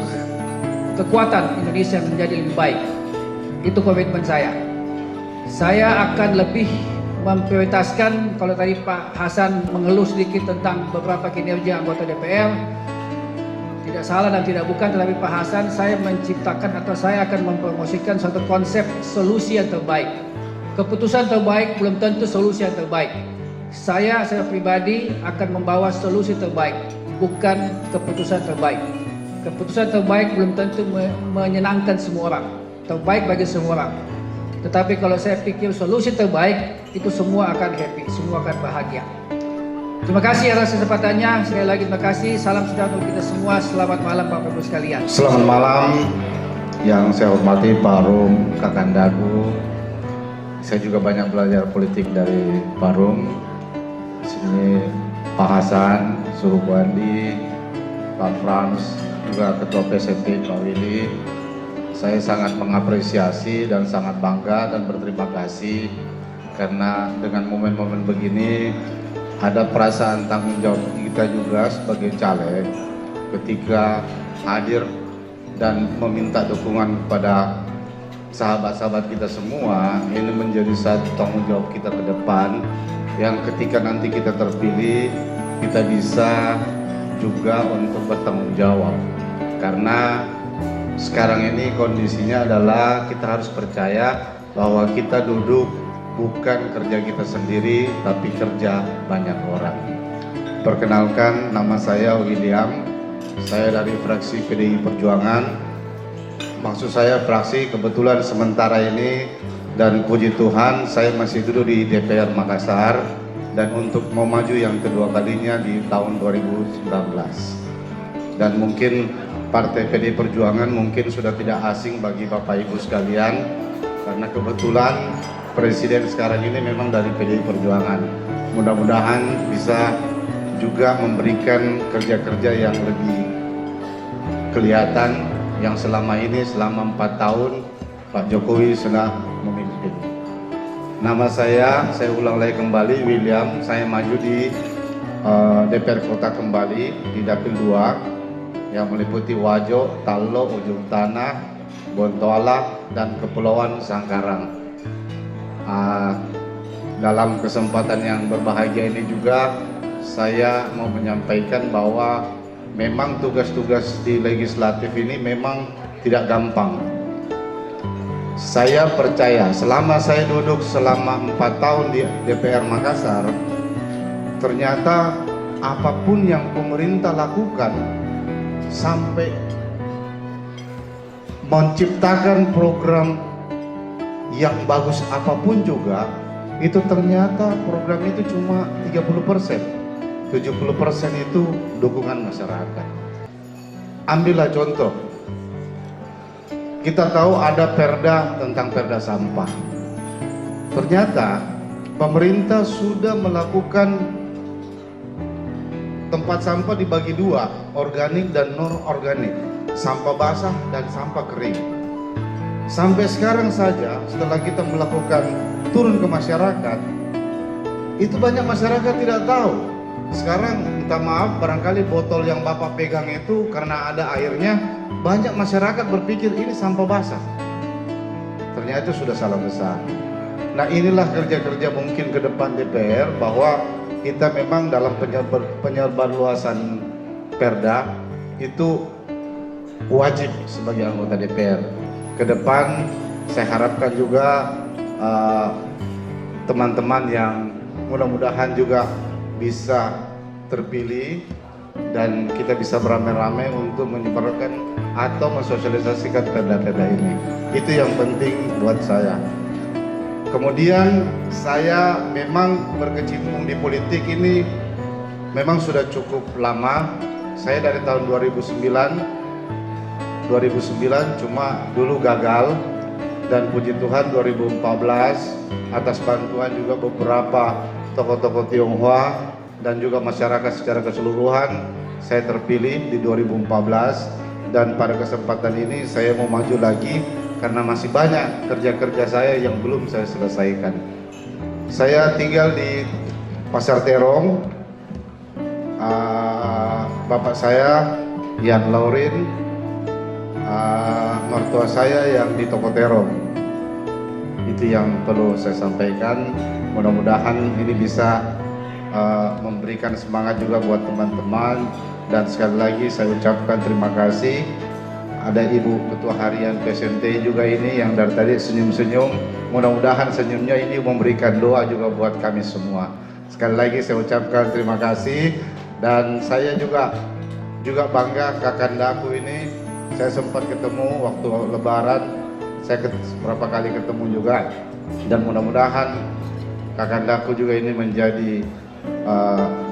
kekuatan Indonesia menjadi lebih baik. Itu komitmen saya. Saya akan lebih memprioritaskan, kalau tadi Pak Hasan mengeluh sedikit tentang beberapa kinerja anggota DPR, tidak salah dan tidak bukan, tetapi Pak Hasan, saya menciptakan atau saya akan mempromosikan suatu konsep solusi yang terbaik. Keputusan terbaik belum tentu solusi yang terbaik. Saya pribadi akan membawa solusi terbaik, bukan keputusan terbaik. Keputusan terbaik belum tentu menyenangkan semua orang, terbaik bagi semua orang. Tetapi kalau saya pikir solusi terbaik, itu semua akan happy, semua akan bahagia. Terima kasih atas kesempatannya. Sekali lagi terima kasih. Salam sejahtera untuk kita semua. Selamat malam Bapak Ibu sekalian. Selamat malam yang saya hormati Pak Rum, Kakandagu. Saya juga banyak belajar politik dari Pak Rum. Di sini Pak Hasan, Suhu Bandi, Pak Frans, juga Ketua PSMT Pak Willy. Saya sangat mengapresiasi dan sangat bangga dan berterima kasih karena dengan momen-momen begini ada perasaan tanggung jawab kita juga sebagai caleg ketika hadir dan meminta dukungan kepada sahabat-sahabat kita semua. Ini menjadi satu tanggung jawab kita ke depan yang ketika nanti kita terpilih kita bisa juga untuk bertanggung jawab, karena sekarang ini kondisinya adalah kita harus percaya bahwa kita duduk bukan kerja kita sendiri, tapi kerja banyak orang. Perkenalkan, nama saya William. Saya dari fraksi PDI Perjuangan. Maksud saya fraksi kebetulan sementara ini, dan puji Tuhan saya masih duduk di DPR Makassar dan untuk mau maju yang kedua kalinya di tahun 2019. Dan mungkin Partai PDI Perjuangan mungkin sudah tidak asing bagi Bapak Ibu sekalian, karena kebetulan Presiden sekarang ini memang dari PDI Perjuangan. Mudah-mudahan bisa juga memberikan kerja-kerja yang lebih kelihatan yang selama ini, selama 4 tahun Pak Jokowi sudah memimpin. Nama saya ulang lagi kembali, William. Saya maju di DPR Kota kembali di Dapil 2 yang meliputi Wajo, Talo, Ujung Tanah, Bontoala, dan Kepulauan Sangkarang. Dalam kesempatan yang berbahagia ini juga saya mau menyampaikan bahwa memang tugas-tugas di legislatif ini memang tidak gampang. Saya percaya selama saya duduk selama 4 tahun di DPR Makassar, ternyata apapun yang pemerintah lakukan sampai menciptakan program yang bagus apapun juga, itu ternyata program itu cuma 30%. 70% itu dukungan masyarakat. Ambillah contoh, kita tahu ada perda tentang perda sampah. Ternyata pemerintah sudah melakukan tempat sampah dibagi 2, organik dan non-organik, sampah basah dan sampah kering. Sampai sekarang saja setelah kita melakukan turun ke masyarakat, itu banyak masyarakat tidak tahu. Sekarang minta maaf, barangkali botol yang Bapak pegang itu karena ada airnya, banyak masyarakat berpikir ini sampah basah. Ternyata sudah salah besar. Nah, inilah kerja-kerja mungkin ke depan DPR, bahwa kita memang dalam penyebarluasan perda itu wajib sebagai anggota DPR. Ke depan saya harapkan juga teman-teman yang mudah-mudahan juga bisa terpilih dan kita bisa beramai-ramai untuk menyebarkan atau mensosialisasikan perda-perda ini. Itu yang penting buat saya. Kemudian saya memang berkecimpung di politik ini memang sudah cukup lama. Saya dari tahun 2009 cuma dulu gagal, dan puji Tuhan 2014 atas bantuan juga beberapa tokoh-tokoh Tionghoa dan juga masyarakat secara keseluruhan, saya terpilih di 2014. Dan pada kesempatan ini saya mau maju lagi karena masih banyak kerja-kerja saya yang belum saya selesaikan. Saya tinggal di Pasar Terong. Bapak saya Yan Laurin, mertua saya yang di Toko Terong. Itu yang perlu saya sampaikan. Mudah-mudahan ini bisa memberikan semangat juga buat teman-teman. Dan sekali lagi saya ucapkan terima kasih. Ada Ibu Ketua Harian PSMT juga ini yang dari tadi senyum-senyum. Mudah-mudahan senyumnya ini memberikan doa juga buat kami semua. Sekali lagi saya ucapkan terima kasih. Dan saya juga bangga Kakandaku ini. Saya sempat ketemu waktu Lebaran. Saya beberapa kali ketemu juga. Dan mudah-mudahan Kakandaku juga ini menjadi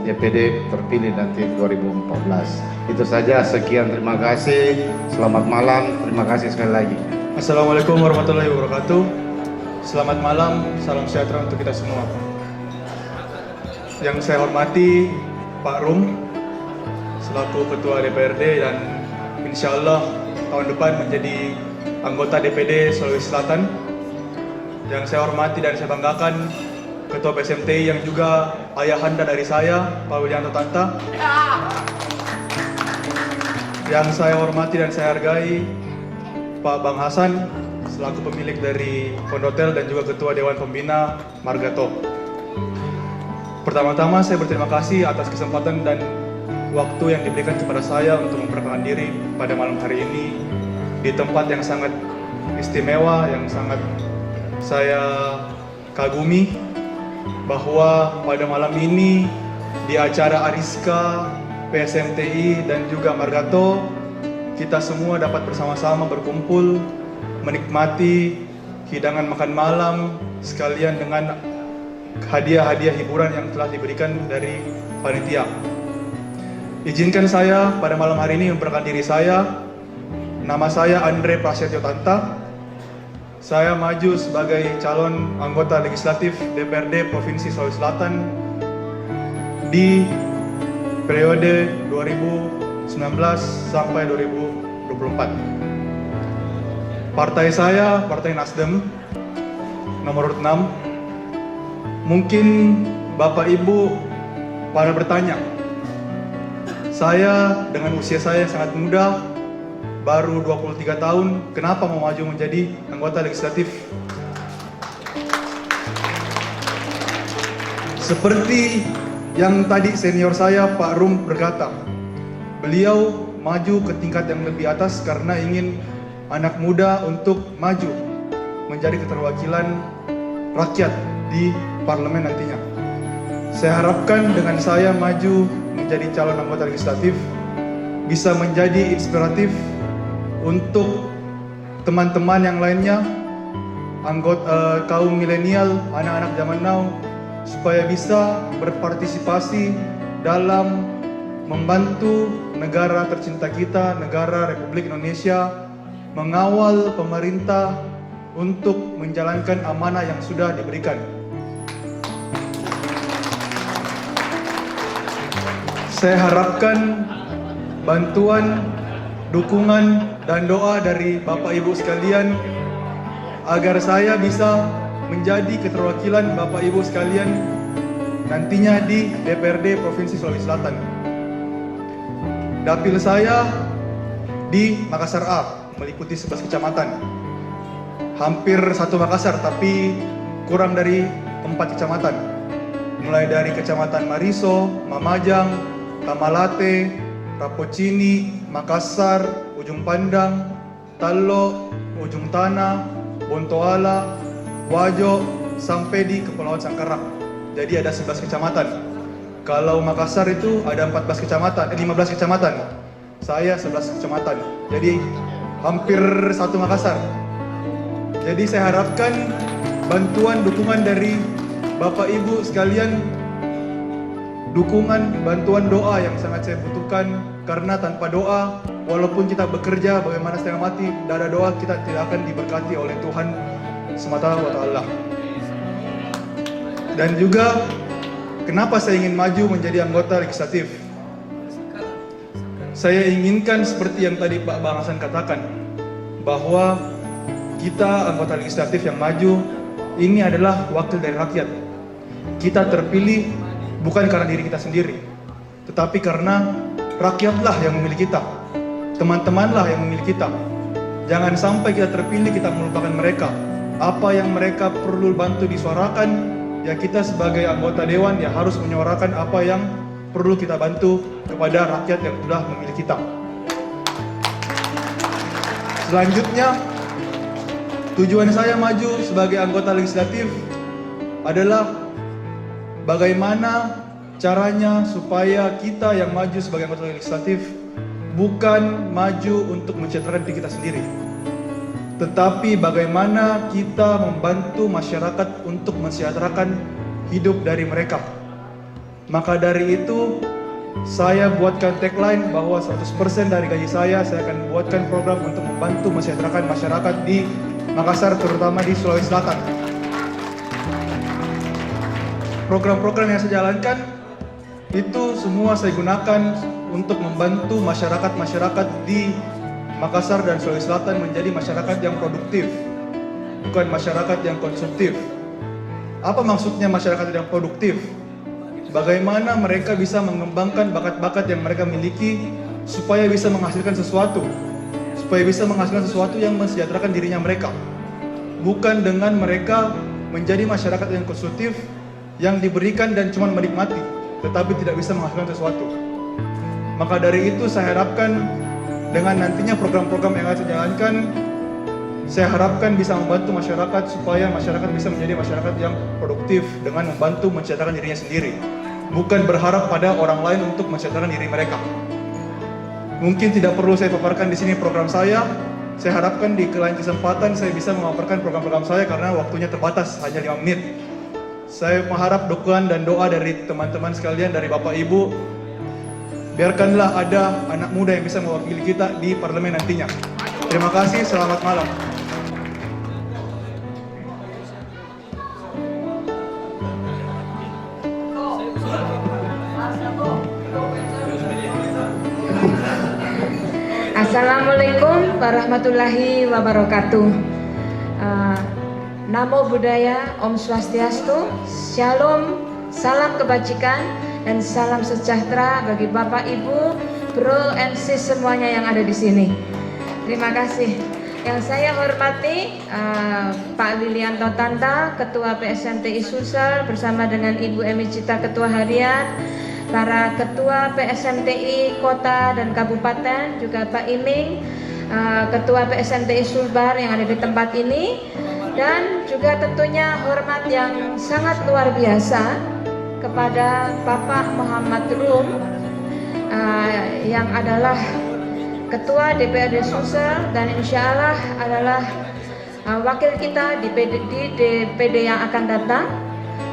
DPD terpilih nanti 2014. Itu saja, sekian, terima kasih. Selamat malam, terima kasih sekali lagi. Assalamualaikum warahmatullahi wabarakatuh. Selamat malam, salam sejahtera untuk kita semua. Yang saya hormati Pak Rum selaku Ketua DPRD dan insya Allah tahun depan menjadi anggota DPD Sulawesi Selatan. Yang saya hormati dan saya banggakan Ketua PSMTI yang juga ayahanda dari saya, Pak Widianto Tanta. Yang saya hormati dan saya hargai Pak Bang Hasan selaku pemilik dari Kondotel dan juga Ketua Dewan Pembina Margato. Pertama-tama saya berterima kasih atas kesempatan dan waktu yang diberikan kepada saya untuk memperkenalkan diri pada malam hari ini di tempat yang sangat istimewa, yang sangat saya kagumi, bahwa pada malam ini di acara Ariska, PSMTI dan juga Margato, kita semua dapat bersama-sama berkumpul menikmati hidangan makan malam sekalian dengan hadiah-hadiah hiburan yang telah diberikan dari panitia. Izinkan saya pada malam hari ini memperkenalkan diri saya. Nama saya Andre Prasetyo Tanta. Saya maju sebagai calon anggota legislatif DPRD Provinsi Sulawesi Selatan di periode 2019 sampai 2024. Partai saya, Partai Nasdem, nomor urut 6. Mungkin Bapak Ibu pada bertanya, saya dengan usia saya yang sangat muda, baru 23 tahun, kenapa mau maju menjadi anggota legislatif? Seperti yang tadi senior saya Pak Rum berkata, beliau maju ke tingkat yang lebih atas karena ingin anak muda untuk maju menjadi keterwakilan rakyat di parlemen nantinya. Saya harapkan dengan saya maju menjadi calon anggota legislatif bisa menjadi inspiratif untuk teman-teman yang lainnya, anggota kaum milenial, anak-anak zaman now, supaya bisa berpartisipasi dalam membantu negara tercinta kita, negara Republik Indonesia, mengawal pemerintah untuk menjalankan amanah yang sudah diberikan. Saya harapkan bantuan, dukungan, dan doa dari Bapak Ibu sekalian agar saya bisa menjadi keterwakilan Bapak Ibu sekalian nantinya di DPRD Provinsi Sulawesi Selatan. Dapil saya di Makassar A, meliputi 11 kecamatan. Hampir satu Makassar, tapi kurang dari 4 kecamatan. Mulai dari Kecamatan Mariso, Mamajang, Tamalate, Rapocini, Makassar, Ujung Pandang, Tallo, Ujung Tanah, Bontoala, Wajo, sampai di Kepulauan Sangkarak. Jadi ada 11 kecamatan. Kalau Makassar itu ada 15 kecamatan. Saya 11 kecamatan. Jadi hampir satu Makassar. Jadi saya harapkan bantuan dukungan dari Bapak Ibu sekalian, dukungan bantuan doa yang sangat saya butuhkan, karena tanpa doa walaupun kita bekerja bagaimana setengah mati, tidak ada doa kita tidak akan diberkati oleh Tuhan semata wa ta'ala. Dan juga kenapa saya ingin maju menjadi anggota legislatif? Saya inginkan seperti yang tadi Pak Bang Hasan katakan, bahwa kita anggota legislatif yang maju ini adalah wakil dari rakyat. Kita terpilih bukan karena diri kita sendiri, tetapi karena rakyatlah yang memilih kita, teman-temanlah yang memilih kita. Jangan sampai kita terpilih kita melupakan mereka. Apa yang mereka perlu bantu disuarakan, ya kita sebagai anggota dewan ya harus menyuarakan apa yang perlu kita bantu kepada rakyat yang sudah memilih kita. Selanjutnya, tujuan saya maju sebagai anggota legislatif adalah bagaimana caranya supaya kita yang maju sebagai anggota legislatif bukan maju untuk mensejahterakan diri kita sendiri, tetapi bagaimana kita membantu masyarakat untuk mensejahterakan hidup dari mereka. Maka dari itu, saya buatkan tagline bahwa 100% dari gaji saya akan buatkan program untuk membantu mensejahterakan masyarakat di Makassar, terutama di Sulawesi Selatan. Program-program yang saya jalankan itu semua saya gunakan untuk membantu masyarakat-masyarakat di Makassar dan Sulawesi Selatan menjadi masyarakat yang produktif, bukan masyarakat yang konsumtif. Apa maksudnya masyarakat yang produktif? Bagaimana mereka bisa mengembangkan bakat-bakat yang mereka miliki supaya bisa menghasilkan sesuatu, yang mensejahterakan dirinya mereka. Bukan dengan mereka menjadi masyarakat yang konsumtif, yang diberikan dan cuma menikmati, tetapi tidak bisa menghasilkan sesuatu. Maka dari itu saya harapkan dengan nantinya program-program yang akan saya jalankan, saya harapkan bisa membantu masyarakat supaya masyarakat bisa menjadi masyarakat yang produktif dengan membantu mensejahterakan dirinya sendiri, bukan berharap pada orang lain untuk mensejahterakan diri mereka. Mungkin tidak perlu saya paparkan di sini program saya. Saya harapkan di lain kesempatan saya bisa memaparkan program-program saya karena waktunya terbatas, hanya 5 menit. Saya mengharap dukungan dan doa dari teman-teman sekalian, dari Bapak Ibu. Biarkanlah ada anak muda yang bisa mewakili kita di parlemen nantinya. Terima kasih, selamat malam. Assalamualaikum warahmatullahi wabarakatuh. Namo Buddhaya, Om Swastiastu, Shalom, salam kebajikan, dan salam sejahtera bagi Bapak, Ibu, Bro, and Sis semuanya yang ada di sini. Terima kasih. Yang saya hormati Pak Lilianto Tanta, Ketua PSMTI Sulsel, bersama dengan Ibu Emi Cita, Ketua Harian, para Ketua PSMTI Kota dan Kabupaten, juga Pak Iming, Ketua PSMTI Sulbar yang ada di tempat ini, dan juga tentunya hormat yang sangat luar biasa kepada Bapak Muhammad Rum yang adalah Ketua DPRD Sulsel dan insya Allah adalah wakil kita di DPD yang akan datang,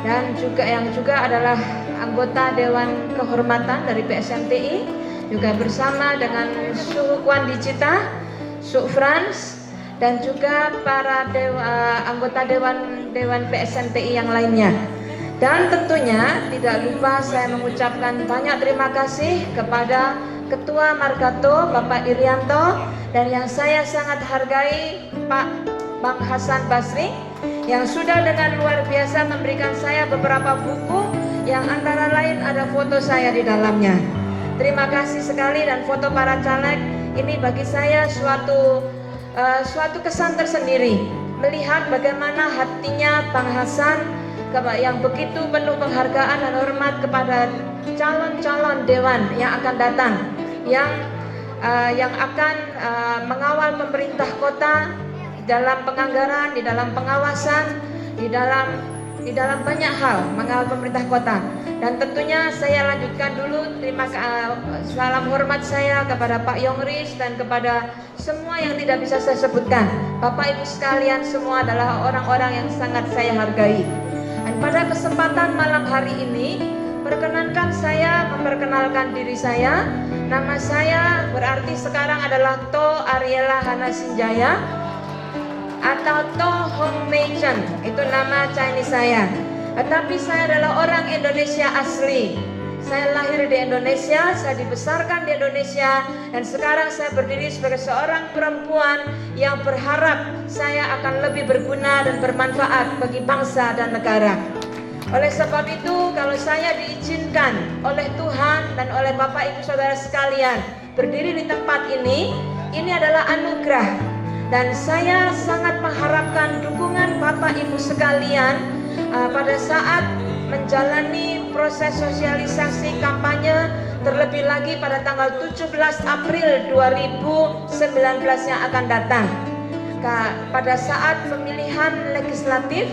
dan yang juga adalah anggota Dewan Kehormatan dari PSMTI, juga bersama dengan Su Kwan Dicita, Su Frans, dan juga para anggota Dewan PSMTI yang lainnya. Dan tentunya tidak lupa saya mengucapkan banyak terima kasih kepada Ketua Margato Bapak Irianto, dan yang saya sangat hargai Pak Bang Hasan Basri yang sudah dengan luar biasa memberikan saya beberapa buku yang antara lain ada foto saya di dalamnya. Terima kasih sekali, dan foto para caleg ini bagi saya suatu kesan tersendiri melihat bagaimana hatinya Bang Hasan yang begitu penuh penghargaan dan hormat kepada calon-calon dewan yang akan datang, yang akan mengawal pemerintah kota dalam penganggaran, di dalam pengawasan, di dalam banyak hal mengawal pemerintah kota. Dan tentunya saya lanjutkan dulu salam hormat saya kepada Pak Yongris dan kepada semua yang tidak bisa saya sebutkan. Bapak Ibu sekalian semua adalah orang-orang yang sangat saya hargai. Dan pada kesempatan malam hari ini, perkenankan saya memperkenalkan diri saya. Nama saya berarti sekarang adalah To Ariela Hanasinjaya atau To Hong Mei Chen, itu nama Chinese saya. Tetapi saya adalah orang Indonesia asli. Saya lahir di Indonesia, saya dibesarkan di Indonesia, dan sekarang saya berdiri sebagai seorang perempuan yang berharap saya akan lebih berguna dan bermanfaat bagi bangsa dan negara. Oleh sebab itu, kalau saya diizinkan oleh Tuhan dan oleh Bapak Ibu Saudara sekalian berdiri di tempat ini adalah anugerah. Dan saya sangat mengharapkan dukungan Bapak Ibu sekalian pada saat menjalani proses sosialisasi kampanye, terlebih lagi pada tanggal 17 April 2019 yang akan datang. Pada saat pemilihan legislatif,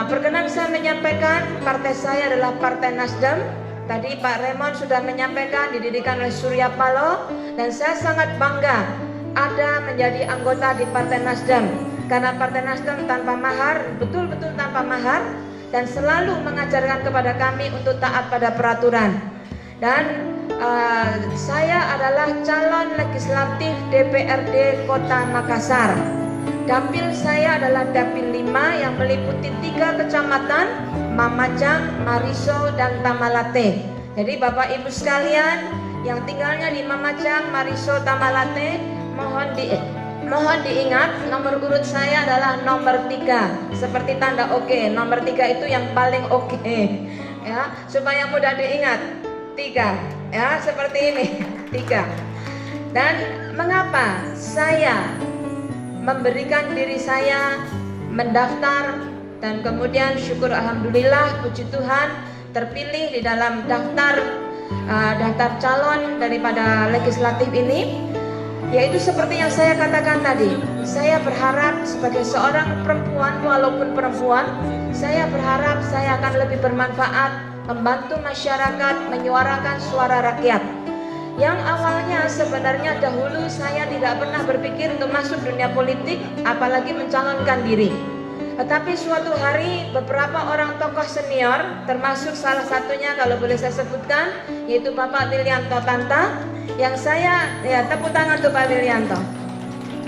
perkenan saya menyampaikan partai saya adalah Partai Nasdem. Tadi Pak Raymond sudah menyampaikan didirikan oleh Surya Paloh, dan saya sangat bangga ada menjadi anggota di Partai Nasdem, karena Partai Nasdem tanpa mahar, betul-betul tanpa mahar, dan selalu mengajarkan kepada kami untuk taat pada peraturan. Dan saya adalah calon legislatif DPRD Kota Makassar. Dapil saya adalah Dapil 5 yang meliputi 3 kecamatan, Mamajang, Mariso, dan Tamalate. Jadi Bapak Ibu sekalian yang tinggalnya di Mamajang, Mariso, Tamalate, mohon diingat nomor urut saya adalah nomor 3, seperti tanda oke. Nomor 3 itu yang paling oke, ya, supaya mudah diingat. 3, ya, seperti ini, 3. Dan mengapa saya memberikan diri saya mendaftar, dan kemudian syukur alhamdulillah puji Tuhan terpilih di dalam daftar calon daripada legislatif ini, yaitu seperti yang saya katakan tadi. Saya berharap sebagai seorang perempuan, walaupun perempuan, saya berharap saya akan lebih bermanfaat, membantu masyarakat, menyuarakan suara rakyat. Yang awalnya sebenarnya dahulu saya tidak pernah berpikir untuk masuk dunia politik, apalagi mencalonkan diri. Tetapi suatu hari beberapa orang tokoh senior, termasuk salah satunya kalau boleh saya sebutkan, yaitu Bapak Lilianto Tanta, yang saya, ya, tepuk tangan untuk Pak Lilianto.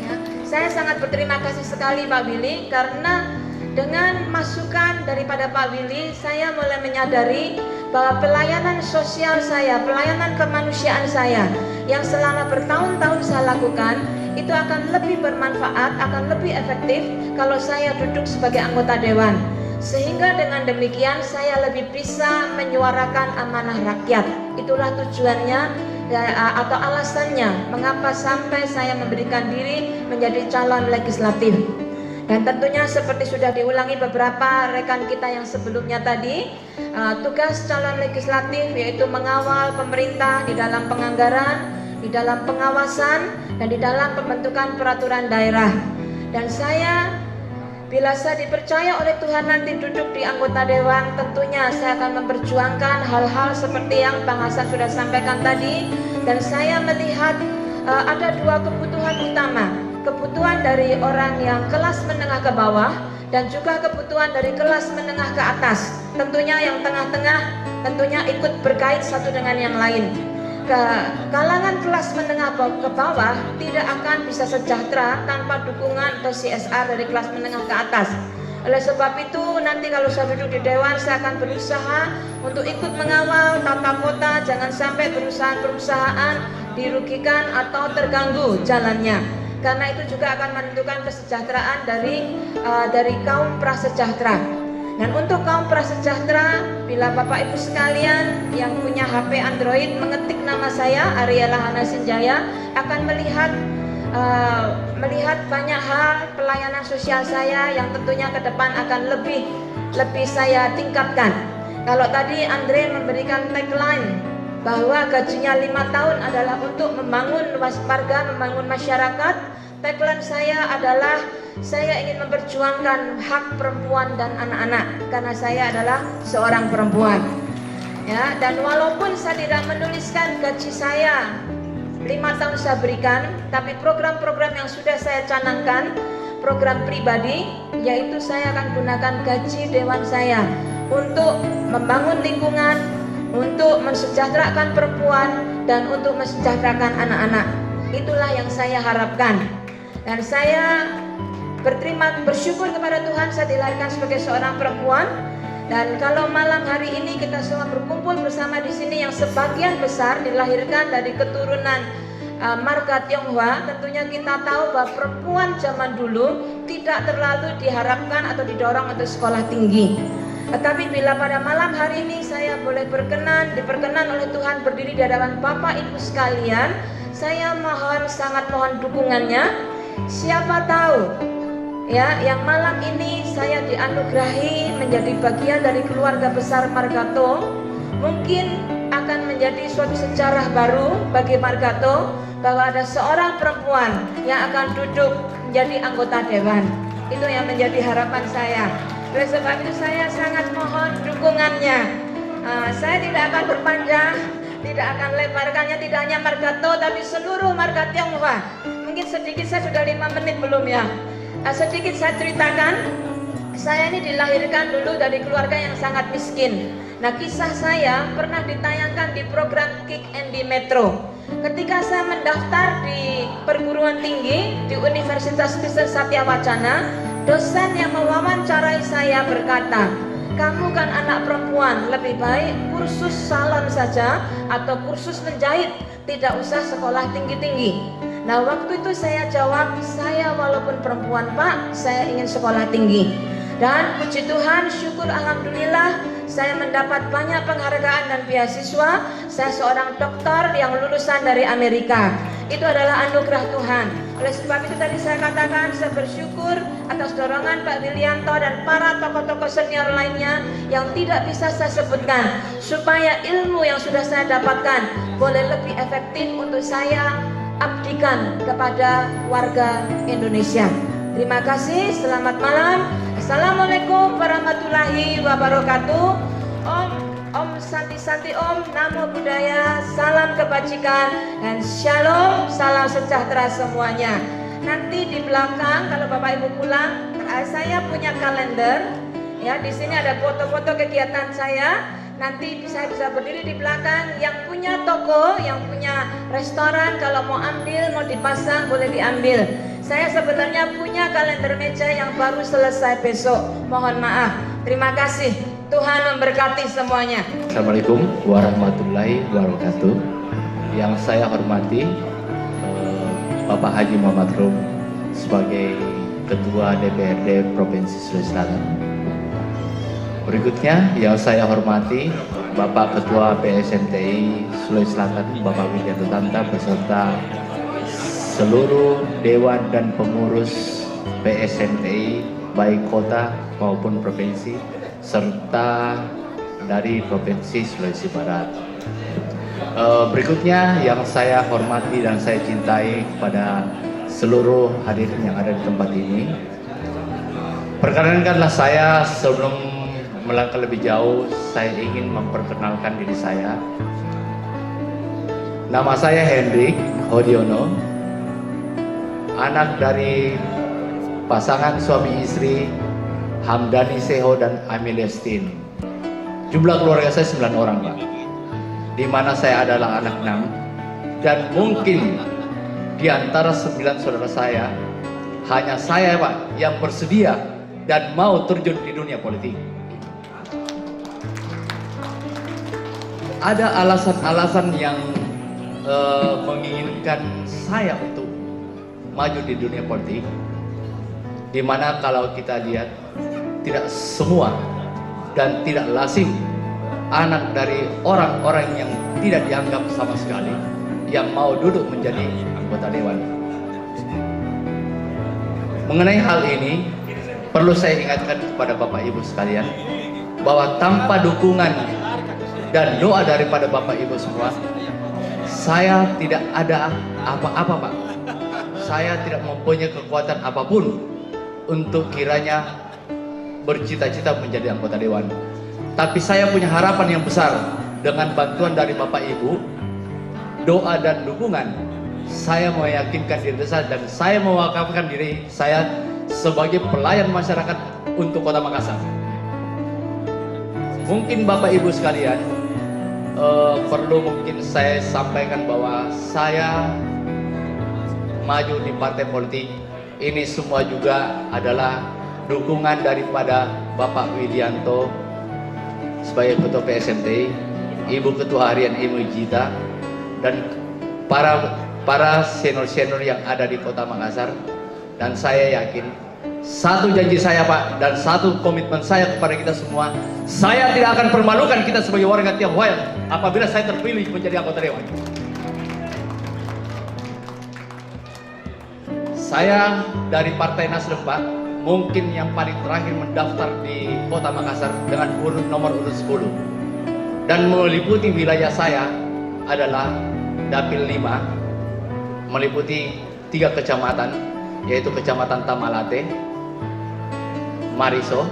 Ya, saya sangat berterima kasih sekali Pak Willy, karena dengan masukan daripada Pak Willy, saya mulai menyadari bahwa pelayanan sosial saya, pelayanan kemanusiaan saya yang selama bertahun-tahun saya lakukan, itu akan lebih bermanfaat, akan lebih efektif kalau saya duduk sebagai anggota dewan. Sehingga dengan demikian saya lebih bisa menyuarakan amanah rakyat. Itulah tujuannya atau alasannya mengapa sampai saya memberikan diri menjadi calon legislatif. Dan tentunya seperti sudah diulangi beberapa rekan kita yang sebelumnya tadi, tugas calon legislatif yaitu mengawal pemerintah di dalam penganggaran, di dalam pengawasan, dan di dalam pembentukan peraturan daerah. Dan saya, bila saya dipercaya oleh Tuhan nanti duduk di anggota dewan, tentunya saya akan memperjuangkan hal-hal seperti yang Bang Hasan sudah sampaikan tadi. Dan saya melihat ada 2 kebutuhan utama. Kebutuhan dari orang yang kelas menengah ke bawah, dan juga kebutuhan dari kelas menengah ke atas. Tentunya yang tengah-tengah tentunya ikut berkait satu dengan yang lain. Kalangan kelas menengah ke bawah tidak akan bisa sejahtera tanpa dukungan atau CSR dari kelas menengah ke atas. Oleh sebab itu nanti kalau saya duduk di dewan, saya akan berusaha untuk ikut mengawal tata kota, jangan sampai perusahaan-perusahaan dirugikan atau terganggu jalannya, karena itu juga akan menentukan kesejahteraan dari kaum prasejahtera. Dan untuk kaum prasejahtera, bila Bapak Ibu sekalian yang punya HP Android mengetik nama saya Ariela Hanasinjaya, akan melihat banyak hal pelayanan sosial saya yang tentunya ke depan akan lebih saya tingkatkan. Kalau tadi Andre memberikan tagline bahwa gajinya 5 tahun adalah untuk membangun warga, membangun masyarakat, tagline saya adalah saya ingin memperjuangkan hak perempuan dan anak-anak, karena saya adalah seorang perempuan. Ya, dan walaupun saya tidak menuliskan gaji saya 5 tahun saya berikan, tapi program-program yang sudah saya canangkan, program pribadi, yaitu saya akan gunakan gaji dewan saya untuk membangun lingkungan, untuk mensejahterakan perempuan, dan untuk mensejahterakan anak-anak. Itulah yang saya harapkan. Dan saya bersyukur kepada Tuhan saya dilahirkan sebagai seorang perempuan. Dan kalau malam hari ini kita semua berkumpul bersama di sini yang sebagian besar dilahirkan dari keturunan marga Tionghoa, tentunya kita tahu bahwa perempuan zaman dulu tidak terlalu diharapkan atau didorong untuk sekolah tinggi. Tetapi bila pada malam hari ini saya boleh diperkenan oleh Tuhan berdiri di hadapan Bapak Ibu sekalian, saya sangat mohon dukungannya. Siapa tahu ya, yang malam ini saya dianugerahi menjadi bagian dari keluarga besar Margato, mungkin akan menjadi suatu sejarah baru bagi Margato bahwa ada seorang perempuan yang akan duduk menjadi anggota dewan. Itu yang menjadi harapan saya. Oleh sebab itu saya sangat mohon dukungannya. Saya tidak akan berpanjang, tidak akan lebarkannya, tidak hanya Margato tapi seluruh marga Tionghoa. Mungkin sedikit, saya sudah 5 menit belum ya. Sedikit saya ceritakan, saya ini dilahirkan dulu dari keluarga yang sangat miskin. Nah, kisah saya pernah ditayangkan di program Kick and di Metro. Ketika saya mendaftar di perguruan tinggi di Universitas Kristen Satya Wacana, dosen yang mewawancarai saya berkata, kamu kan anak perempuan, lebih baik kursus salon saja atau kursus menjahit, tidak usah sekolah tinggi-tinggi. Nah, waktu itu saya jawab, saya walaupun perempuan Pak, saya ingin sekolah tinggi. Dan puji Tuhan, syukur alhamdulillah, saya mendapat banyak penghargaan dan beasiswa. Saya seorang dokter yang lulusan dari Amerika. Itu adalah anugerah Tuhan. Oleh sebab itu tadi saya katakan, saya bersyukur atas dorongan Pak Wilianto dan para tokoh-tokoh senior lainnya yang tidak bisa saya sebutkan, supaya ilmu yang sudah saya dapatkan boleh lebih efektif untuk saya abdikan kepada warga Indonesia. Terima kasih, selamat malam. Assalamualaikum warahmatullahi wabarakatuh. Om Santi Om, Namo Buddhaya, salam kebajikan dan shalom, salam sejahtera semuanya. Nanti di belakang kalau Bapak Ibu pulang, saya punya kalender. Ya, di sini ada foto-foto kegiatan saya. Nanti saya bisa berdiri di belakang. Yang punya toko, yang punya restoran, kalau mau ambil, mau dipasang, boleh diambil. Saya sebenarnya punya kalender meja yang baru selesai besok. Mohon maaf. Terima kasih. Tuhan memberkati semuanya. Assalamualaikum warahmatullahi wabarakatuh. Yang saya hormati Bapak Haji Muhammad Rum sebagai Ketua DPRD Provinsi Sulawesi Selatan. Berikutnya yang saya hormati Bapak Ketua PSMTI Sulawesi Selatan Bapak Widianto Tanta beserta seluruh Dewan dan pengurus PSMTI baik kota maupun provinsi serta dari Provinsi Sulawesi Barat. Berikutnya yang saya hormati dan saya cintai kepada seluruh hadirin yang ada di tempat ini. Perkenankanlah saya sebelum melangkah lebih jauh, saya ingin memperkenalkan diri saya. Nama saya Hendrik Hodiono, anak dari pasangan suami istri Hamdani Seho dan Amelia Stin. Jumlah keluarga saya 9 orang, Pak. Di mana saya adalah anak 6 dan mungkin di antara 9 saudara saya hanya saya, Pak, yang bersedia dan mau terjun di dunia politik. Ada alasan-alasan yang menginginkan saya untuk maju di dunia politik, di mana kalau kita lihat tidak semua dan tidak lazim anak dari orang-orang yang tidak dianggap sama sekali yang mau duduk menjadi anggota dewan. Mengenai hal ini perlu saya ingatkan kepada Bapak Ibu sekalian bahwa tanpa dukungan dan doa daripada Bapak Ibu semua, saya tidak ada apa-apa, Pak. Saya tidak mempunyai kekuatan apapun untuk kiranya bercita-cita menjadi anggota dewan. Tapi saya punya harapan yang besar dengan bantuan dari Bapak Ibu, doa dan dukungan, saya meyakinkan diri saya dan saya mewakafkan diri saya sebagai pelayan masyarakat untuk Kota Makassar. Mungkin Bapak Ibu sekalian, perlu mungkin saya sampaikan bahwa saya maju di partai politik ini semua juga adalah dukungan daripada Bapak Widianto sebagai Ketua PSMT, Ibu Ketua Harian Ibu Jita, dan para senior-senior yang ada di Kota Makassar. Dan saya yakin, satu janji saya Pak, dan satu komitmen saya kepada kita semua, saya tidak akan permalukan kita sebagai warga Tionghoa apabila saya terpilih menjadi anggota dewan. Saya dari Partai Nasdem Pak, mungkin yang paling terakhir mendaftar di Kota Makassar dengan nomor urut 10. Dan meliputi wilayah saya adalah Dapil 5, meliputi 3 kecamatan, yaitu Kecamatan Tamalate, Mariso,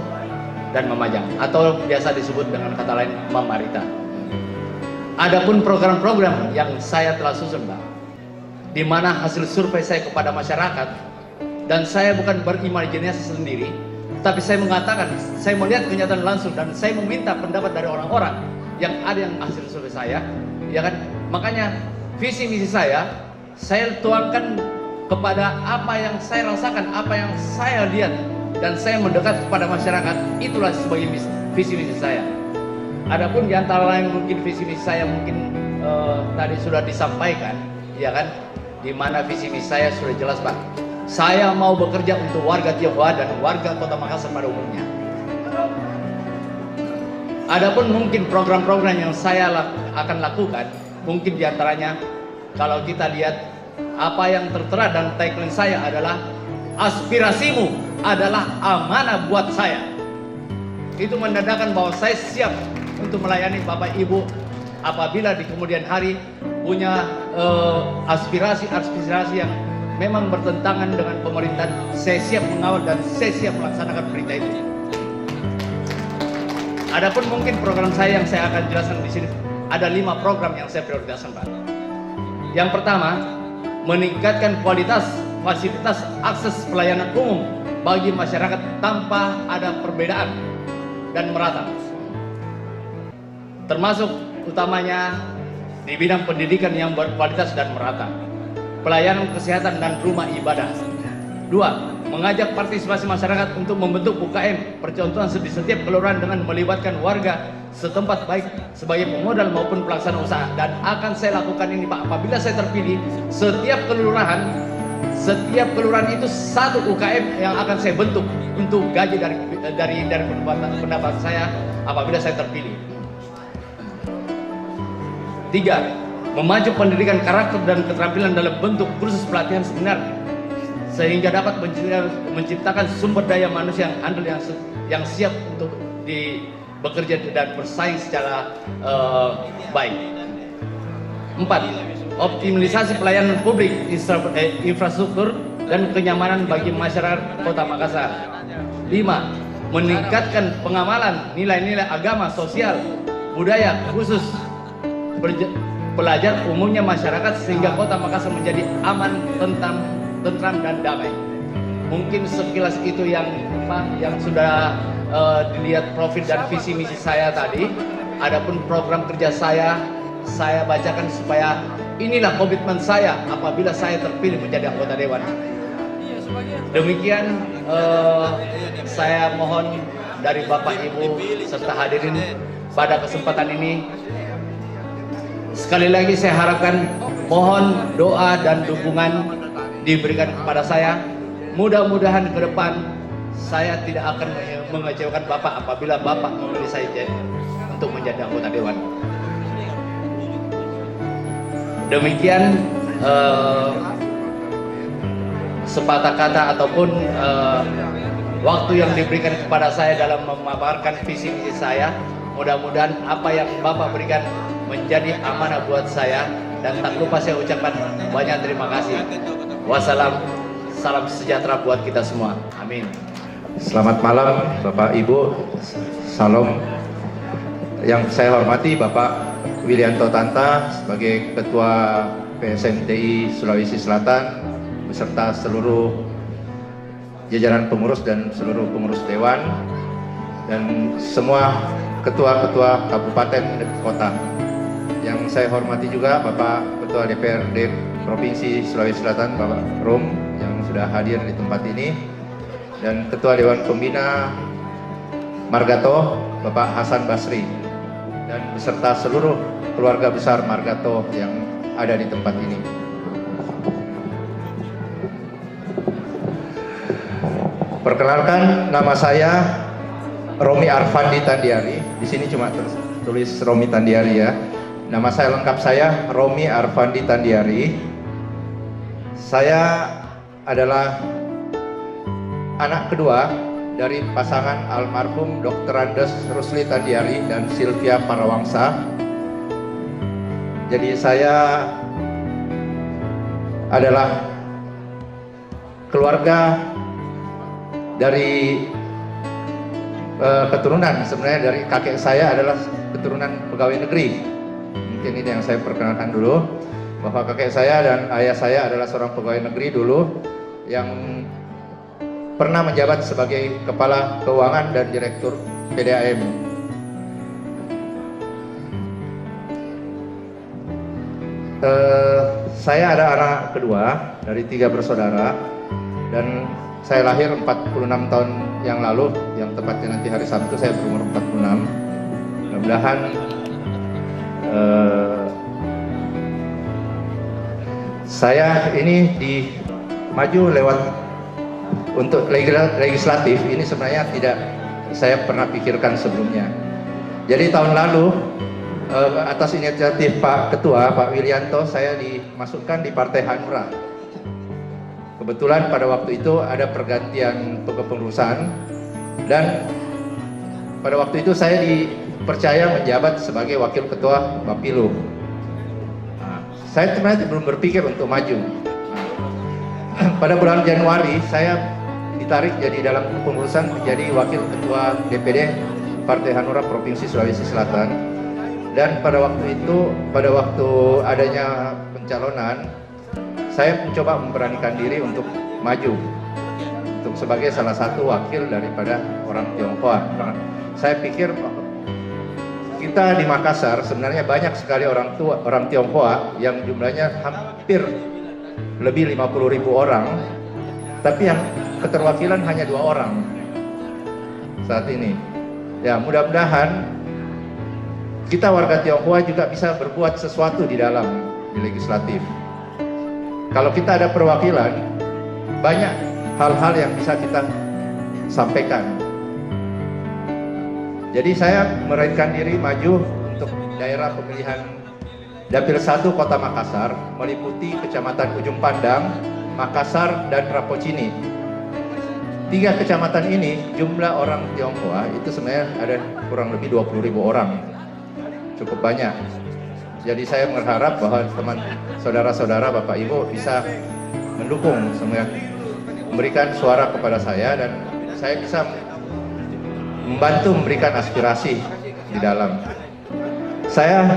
dan Mamajang, atau biasa disebut dengan kata lain Mamarita. Adapun program-program yang saya telah susun Pak, di mana hasil survei saya kepada masyarakat, dan saya bukan berimajinasi sendiri, tapi saya mengatakan, saya melihat kenyataan langsung dan saya meminta pendapat dari orang-orang yang ada yang hasil survei saya, ya kan? Makanya visi misi saya tuangkan kepada apa yang saya rasakan, apa yang saya lihat, dan saya mendekat kepada masyarakat. Itulah sebagai visi misi saya. Adapun di antara lain mungkin visi misi saya mungkin tadi sudah disampaikan, ya kan? Di mana visi misi saya sudah jelas Pak. Saya mau bekerja untuk warga Tionghoa dan warga Kota Makassar pada umumnya. Adapun mungkin program-program yang saya akan lakukan, mungkin diantaranya kalau kita lihat apa yang tertera dan tagline saya adalah aspirasimu adalah amanah buat saya. Itu menandakan bahwa saya siap untuk melayani Bapak Ibu apabila di kemudian hari punya aspirasi yang memang bertentangan dengan pemerintahan. Saya siap mengawal dan saya siap melaksanakan perintah itu. Adapun mungkin program saya yang saya akan jelaskan di sini, ada 5 program yang saya prioritaskan Pak. Yang pertama, meningkatkan kualitas fasilitas akses pelayanan umum bagi masyarakat tanpa ada perbedaan dan merata. Termasuk utamanya di bidang pendidikan yang berkualitas dan merata, pelayanan kesehatan dan rumah ibadah. 2. Mengajak partisipasi masyarakat untuk membentuk UKM percontohan di setiap kelurahan dengan melibatkan warga setempat baik sebagai pemodal maupun pelaksana usaha. Dan akan saya lakukan ini Pak, apabila saya terpilih, setiap kelurahan itu 1 UKM yang akan saya bentuk untuk gaji dari pendapatan saya apabila saya terpilih. 3. Memaju pendidikan karakter dan keterampilan dalam bentuk kursus pelatihan seminar sehingga dapat menciptakan sumber daya manusia yang andal yang siap untuk bekerja dan bersaing secara baik. 4. Optimalisasi pelayanan publik, infrastruktur dan kenyamanan bagi masyarakat Kota Makassar. 5. Meningkatkan pengamalan nilai-nilai agama, sosial, budaya khusus pelajar umumnya masyarakat sehingga Kota Makassar menjadi aman, tentram dan damai. Mungkin sekilas itu yang sudah dilihat profil dan visi misi saya tadi. Adapun program kerja saya bacakan supaya inilah komitmen saya apabila saya terpilih menjadi anggota dewan. Demikian saya mohon dari Bapak Ibu serta hadirin pada kesempatan ini. Sekali lagi saya harapkan mohon doa dan dukungan diberikan kepada saya. Mudah-mudahan ke depan saya tidak akan mengecewakan Bapak apabila Bapak memilih saya untuk menjadi anggota dewan. Demikian sepatah kata ataupun waktu yang diberikan kepada saya dalam memaparkan visi misi saya. Mudah-mudahan apa yang Bapak berikan menjadi amanah buat saya, dan tak lupa saya ucapkan banyak terima kasih. Wassalam, salam sejahtera buat kita semua. Amin. Selamat malam Bapak Ibu, salam. Yang saya hormati Bapak Wilianto Tanta sebagai Ketua PSMTI Sulawesi Selatan beserta seluruh jajaran pengurus dan seluruh pengurus dewan dan semua ketua-ketua kabupaten dan kota. Yang saya hormati juga Bapak Ketua DPRD Provinsi Sulawesi Selatan Bapak Rum yang sudah hadir di tempat ini, dan Ketua Dewan Pembina Margato Bapak Hasan Basri, dan beserta seluruh keluarga besar Margato yang ada di tempat ini. Perkenalkan, nama saya Romi Arfandi Tandiari. Di sini cuma tertulis Romi Tandiari ya. Nama saya lengkap saya Romi Arfandi Tandiari. Saya adalah anak kedua dari pasangan almarhum Dr. Andes Rusli Tandiari dan Sylvia Parawangsa. Jadi saya adalah keluarga dari keturunan, sebenarnya dari kakek saya adalah keturunan pegawai negeri. Mungkin ini yang saya perkenalkan dulu, bahwa kakek saya dan ayah saya adalah seorang pegawai negeri dulu yang pernah menjabat sebagai Kepala Keuangan dan Direktur PDAM. Saya ada anak kedua dari 3 bersaudara, dan saya lahir 46 tahun yang lalu, yang tepatnya nanti hari Sabtu saya berumur 46. Mudah-mudahan saya ini maju lewat untuk legislatif ini sebenarnya tidak saya pernah pikirkan sebelumnya. Jadi tahun lalu atas inisiatif Pak Ketua, Pak Wilianto, saya dimasukkan di Partai Hanura. Kebetulan pada waktu itu ada pergantian kepengurusan, dan pada waktu itu saya dipercaya menjabat sebagai Wakil Ketua Bapilu. Saya sebenarnya belum berpikir untuk maju. Pada bulan Januari saya ditarik jadi dalam kepengurusan menjadi Wakil Ketua DPD Partai Hanura Provinsi Sulawesi Selatan. Dan pada waktu itu, pada waktu adanya pencalonan, saya mencoba memberanikan diri untuk maju untuk sebagai salah satu wakil daripada orang Tionghoa. Karena saya pikir kita di Makassar sebenarnya banyak sekali orang Tionghoa yang jumlahnya hampir lebih 50.000 orang, tapi yang keterwakilan hanya 2 orang saat ini. Ya, mudah-mudahan kita warga Tionghoa juga bisa berbuat sesuatu di legislatif. Kalau kita ada perwakilan, banyak hal-hal yang bisa kita sampaikan. Jadi saya meraihkan diri maju untuk daerah pemilihan Dapil 1 Kota Makassar, meliputi Kecamatan Ujung Pandang, Makassar, dan Rapocini. 3 kecamatan ini jumlah orang Tionghoa itu sebenarnya ada kurang lebih 20.000 orang, cukup banyak. Jadi saya berharap bahwa teman saudara-saudara Bapak Ibu bisa mendukung semua, memberikan suara kepada saya, dan saya bisa membantu memberikan aspirasi di dalam. Saya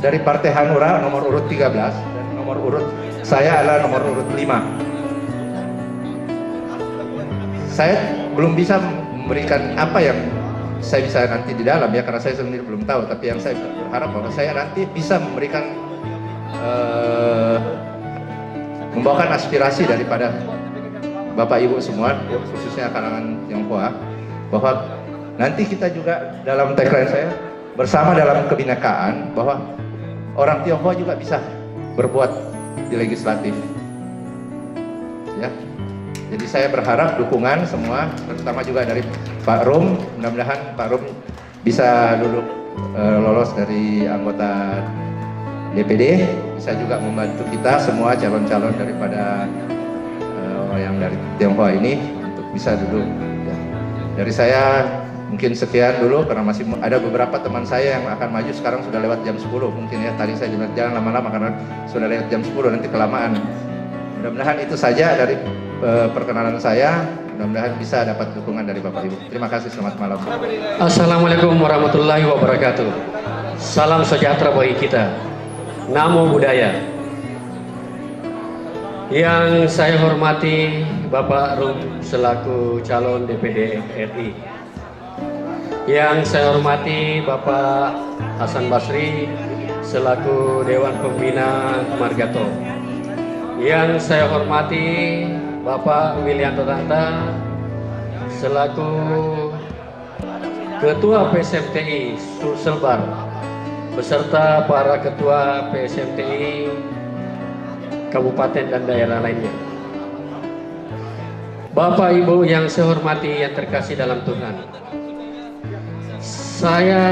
dari Partai Hanura nomor urut 13, dan nomor urut saya adalah nomor urut 5. Saya belum bisa memberikan apa yang saya bisa nanti di dalam ya, karena saya sendiri belum tahu, tapi yang saya berharap bahwa saya nanti bisa memberikan membawakan aspirasi daripada Bapak Ibu semua, khususnya kalangan Tionghoa, bahwa nanti kita juga dalam tagline saya bersama dalam kebinekaan, bahwa orang Tionghoa juga bisa berbuat di legislatif. Ya. Jadi saya berharap dukungan semua, terutama juga dari Pak Rum. Mudah-mudahan Pak Rum bisa lolos dari anggota DPD, bisa juga membantu kita semua calon-calon daripada yang dari Tionghoa ini untuk bisa duduk. Ya. Dari saya mungkin sekian dulu, karena masih ada beberapa teman saya yang akan maju. Sekarang sudah lewat jam 10 mungkin ya. Tadi saya jangan lama-lama karena sudah lewat jam 10 nanti kelamaan. Mudah-mudahan itu saja dari perkenalan saya. Mudah-mudahan bisa dapat dukungan dari Bapak Ibu. Terima kasih, selamat malam. Assalamualaikum warahmatullahi wabarakatuh. Salam sejahtera bagi kita. Namo Buddhaya. Yang saya hormati Bapak Rum selaku calon DPD RI. Yang saya hormati Bapak Hasan Basri selaku Dewan Pembina Margato. Yang saya hormati Bapak Wilianto Tanta selaku Ketua PSMTI Sulselbar beserta para Ketua PSMTI Kabupaten dan daerah lainnya. Bapak Ibu yang saya hormati yang terkasih dalam Tuhan, saya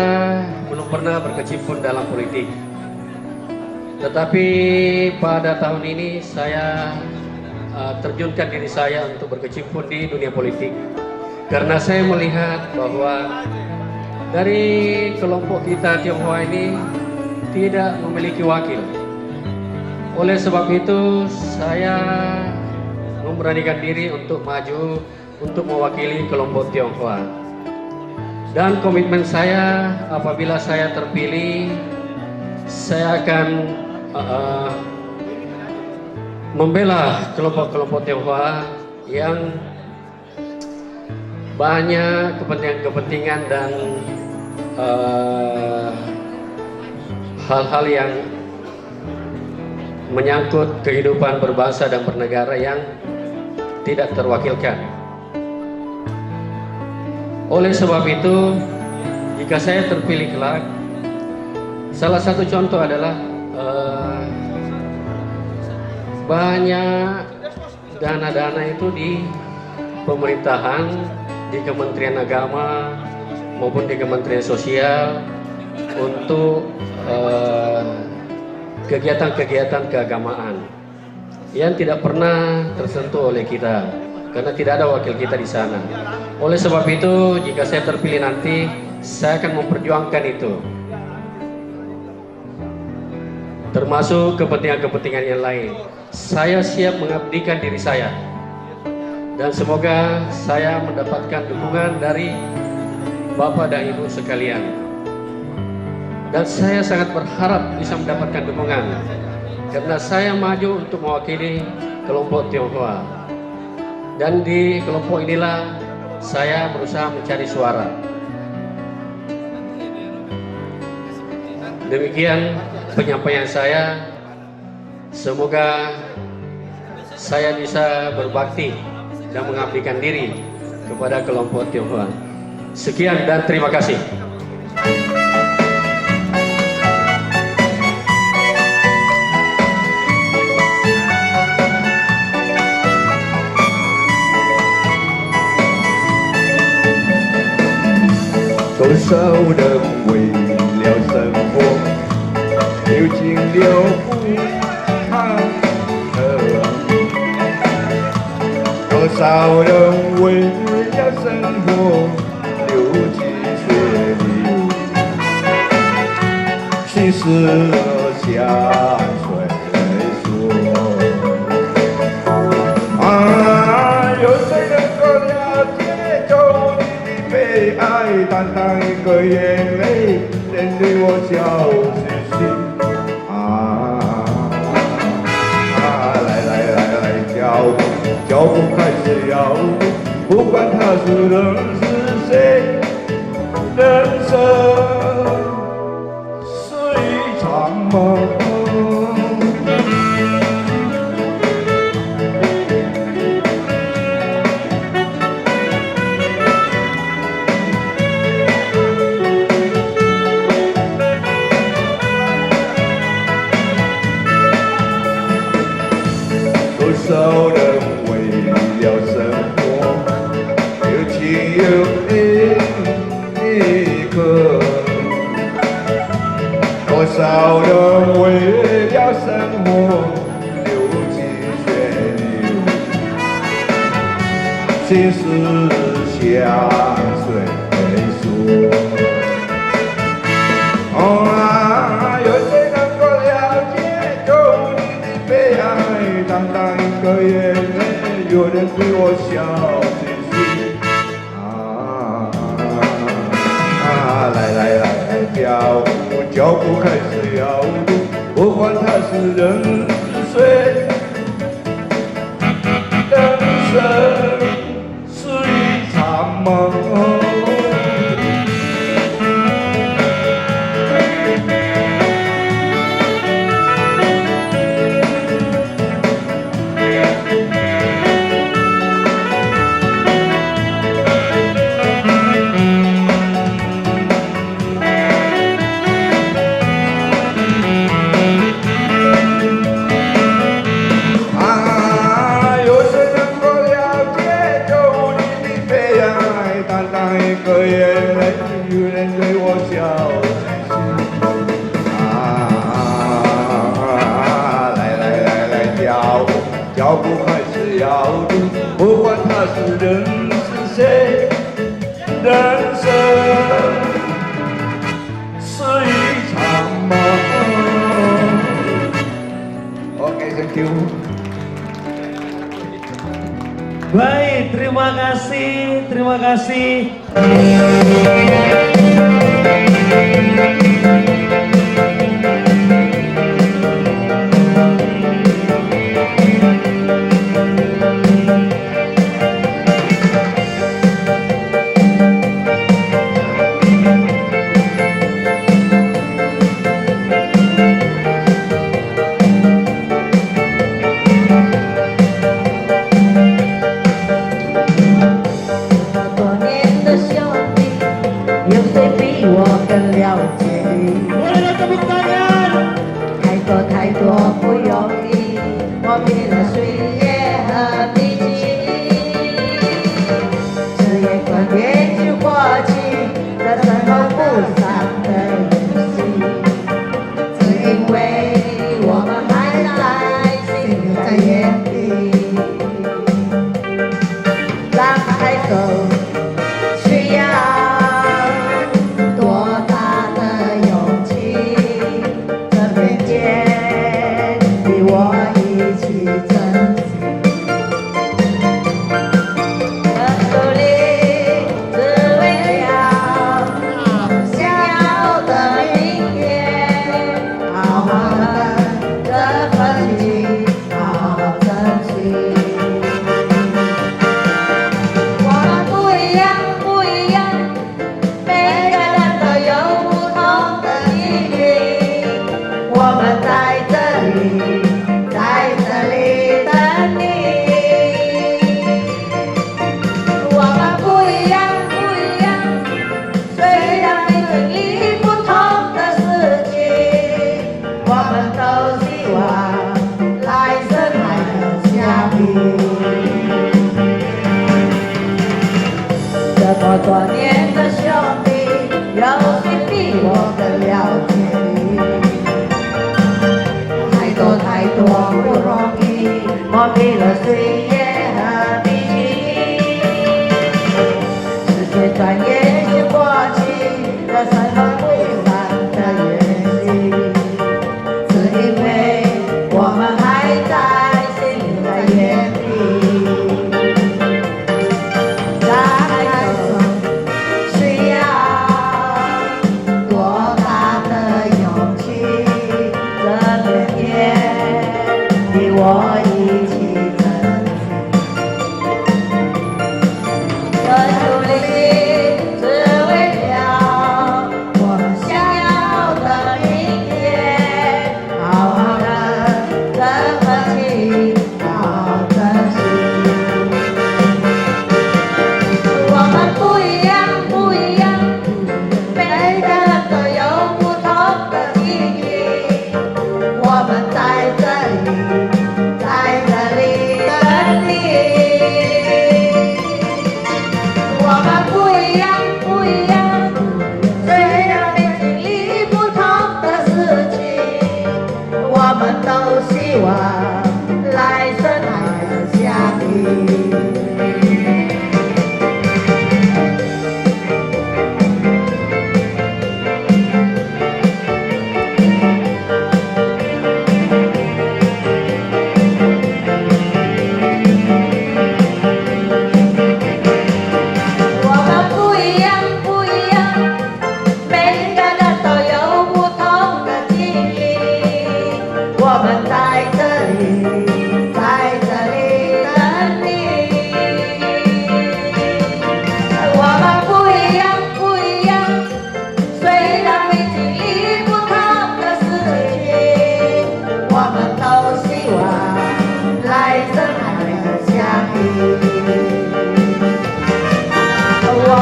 belum pernah berkecimpung dalam politik, tetapi pada tahun ini saya terjunkan diri saya untuk berkecimpung di dunia politik karena saya melihat bahwa dari kelompok kita Tionghoa ini tidak memiliki wakil. Oleh sebab itu saya memberanikan diri untuk maju untuk mewakili kelompok Tionghoa. Dan komitmen saya apabila saya terpilih, saya akan membela kelompok-kelompok Tionghoa yang banyak kepentingan-kepentingan dan hal-hal yang menyangkut kehidupan berbangsa dan bernegara yang tidak terwakilkan. Oleh sebab itu, jika saya terpilih kelak, salah satu contoh adalah banyak dana-dana itu di pemerintahan, di Kementerian Agama maupun di Kementerian Sosial untuk kegiatan-kegiatan keagamaan yang tidak pernah tersentuh oleh kita karena tidak ada wakil kita di sana. Oleh sebab itu, jika saya terpilih nanti, saya akan memperjuangkan itu, termasuk kepentingan-kepentingan yang lain. Saya siap mengabdikan diri saya, dan semoga saya mendapatkan dukungan dari Bapak dan Ibu sekalian. Dan saya sangat berharap bisa mendapatkan dukungan karena saya maju untuk mewakili kelompok Tionghoa. Dan di kelompok inilah saya berusaha mencari suara. Demikian penyampaian saya. Semoga saya bisa berbakti dan mengabdikan diri kepada kelompok Tionghoa. Sekian dan terima kasih.多少人为了生活流尽了不寒河，多少人为了生活流尽血流，心事像水说。有谁能够了解中你的悲哀？淡淡一个眼泪，连累我笑嘻嘻。脚步开始摇，不管他是人是谁，人生是一场梦。多少人为了生活有情有义一颗，多少人为了生活流尽血流，心事像水说。有谁能够了解中你的悲哀？淡淡一个眼泪，有人对我笑嘻嘻。来，跳舞就脚步开始摇动，不管它是人是水，人生是一场梦。脚步开始摇动，不管他是人是谁，人生是一场梦。OK，thank you。 Baik, terima kasih, terima kasih.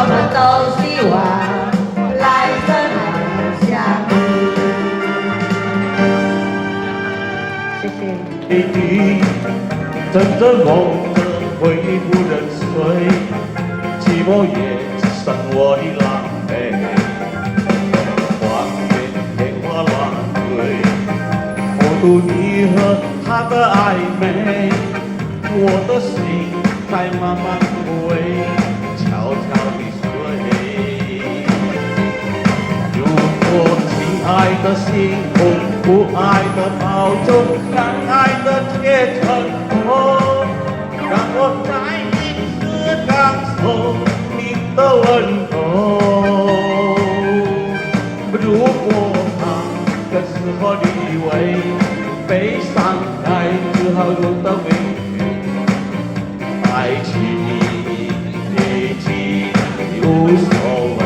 们都希望来生还能相遇。谢谢。你真正梦着回不人睡，寂寞也只剩我的狼狈。望眼天花乱坠，我读你和他的暧昧，我的心在慢慢枯萎，悄悄地碎。如果亲爱的心痛，不爱的保重，敢爱的铁承诺，让我再一次感受你的温柔。如果他更适合你为悲伤爱，只好用到委屈。爱情已经无所谓。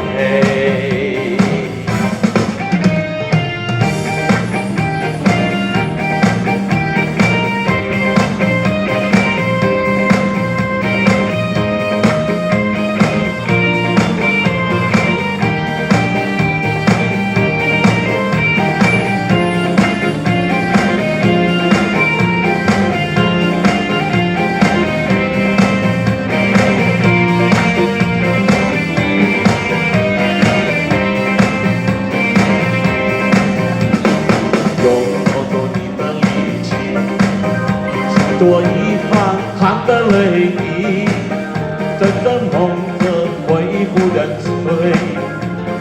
多一番含的泪滴，真正梦着回不人睡，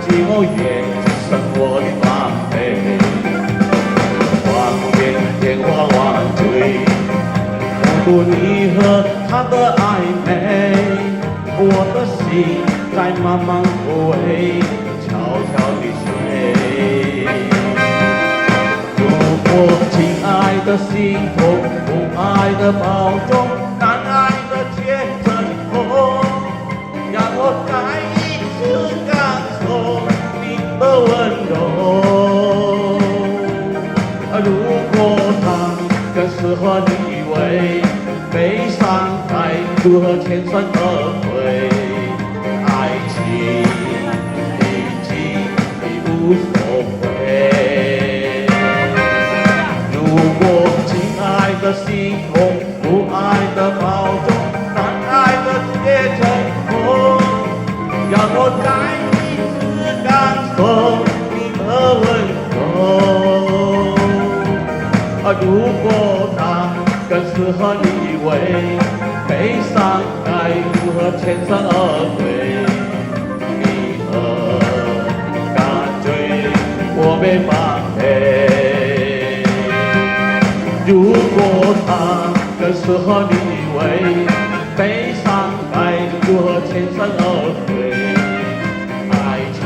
寂寞也只剩我的狼狈。望眼天花乱坠，目睹你和他的暧昧，我的心在慢慢枯萎，悄悄地碎。如果亲爱的心痛，不爱的保重，难爱的铁承诺，让我再一次感受你的温柔。如果他更适合你为悲伤爱，如何全身而退？爱情已经无所谓。如果亲爱的心痛，不爱的保重，难爱的铁承诺，让我再一次感受你的温柔。如果他更适合你为悲伤爱，如何全身而退？你的感觉我没法陪。如果他更适合你为悲伤爱，如何全身而退？爱情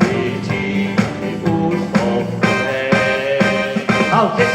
已经无所谓。好，谢谢。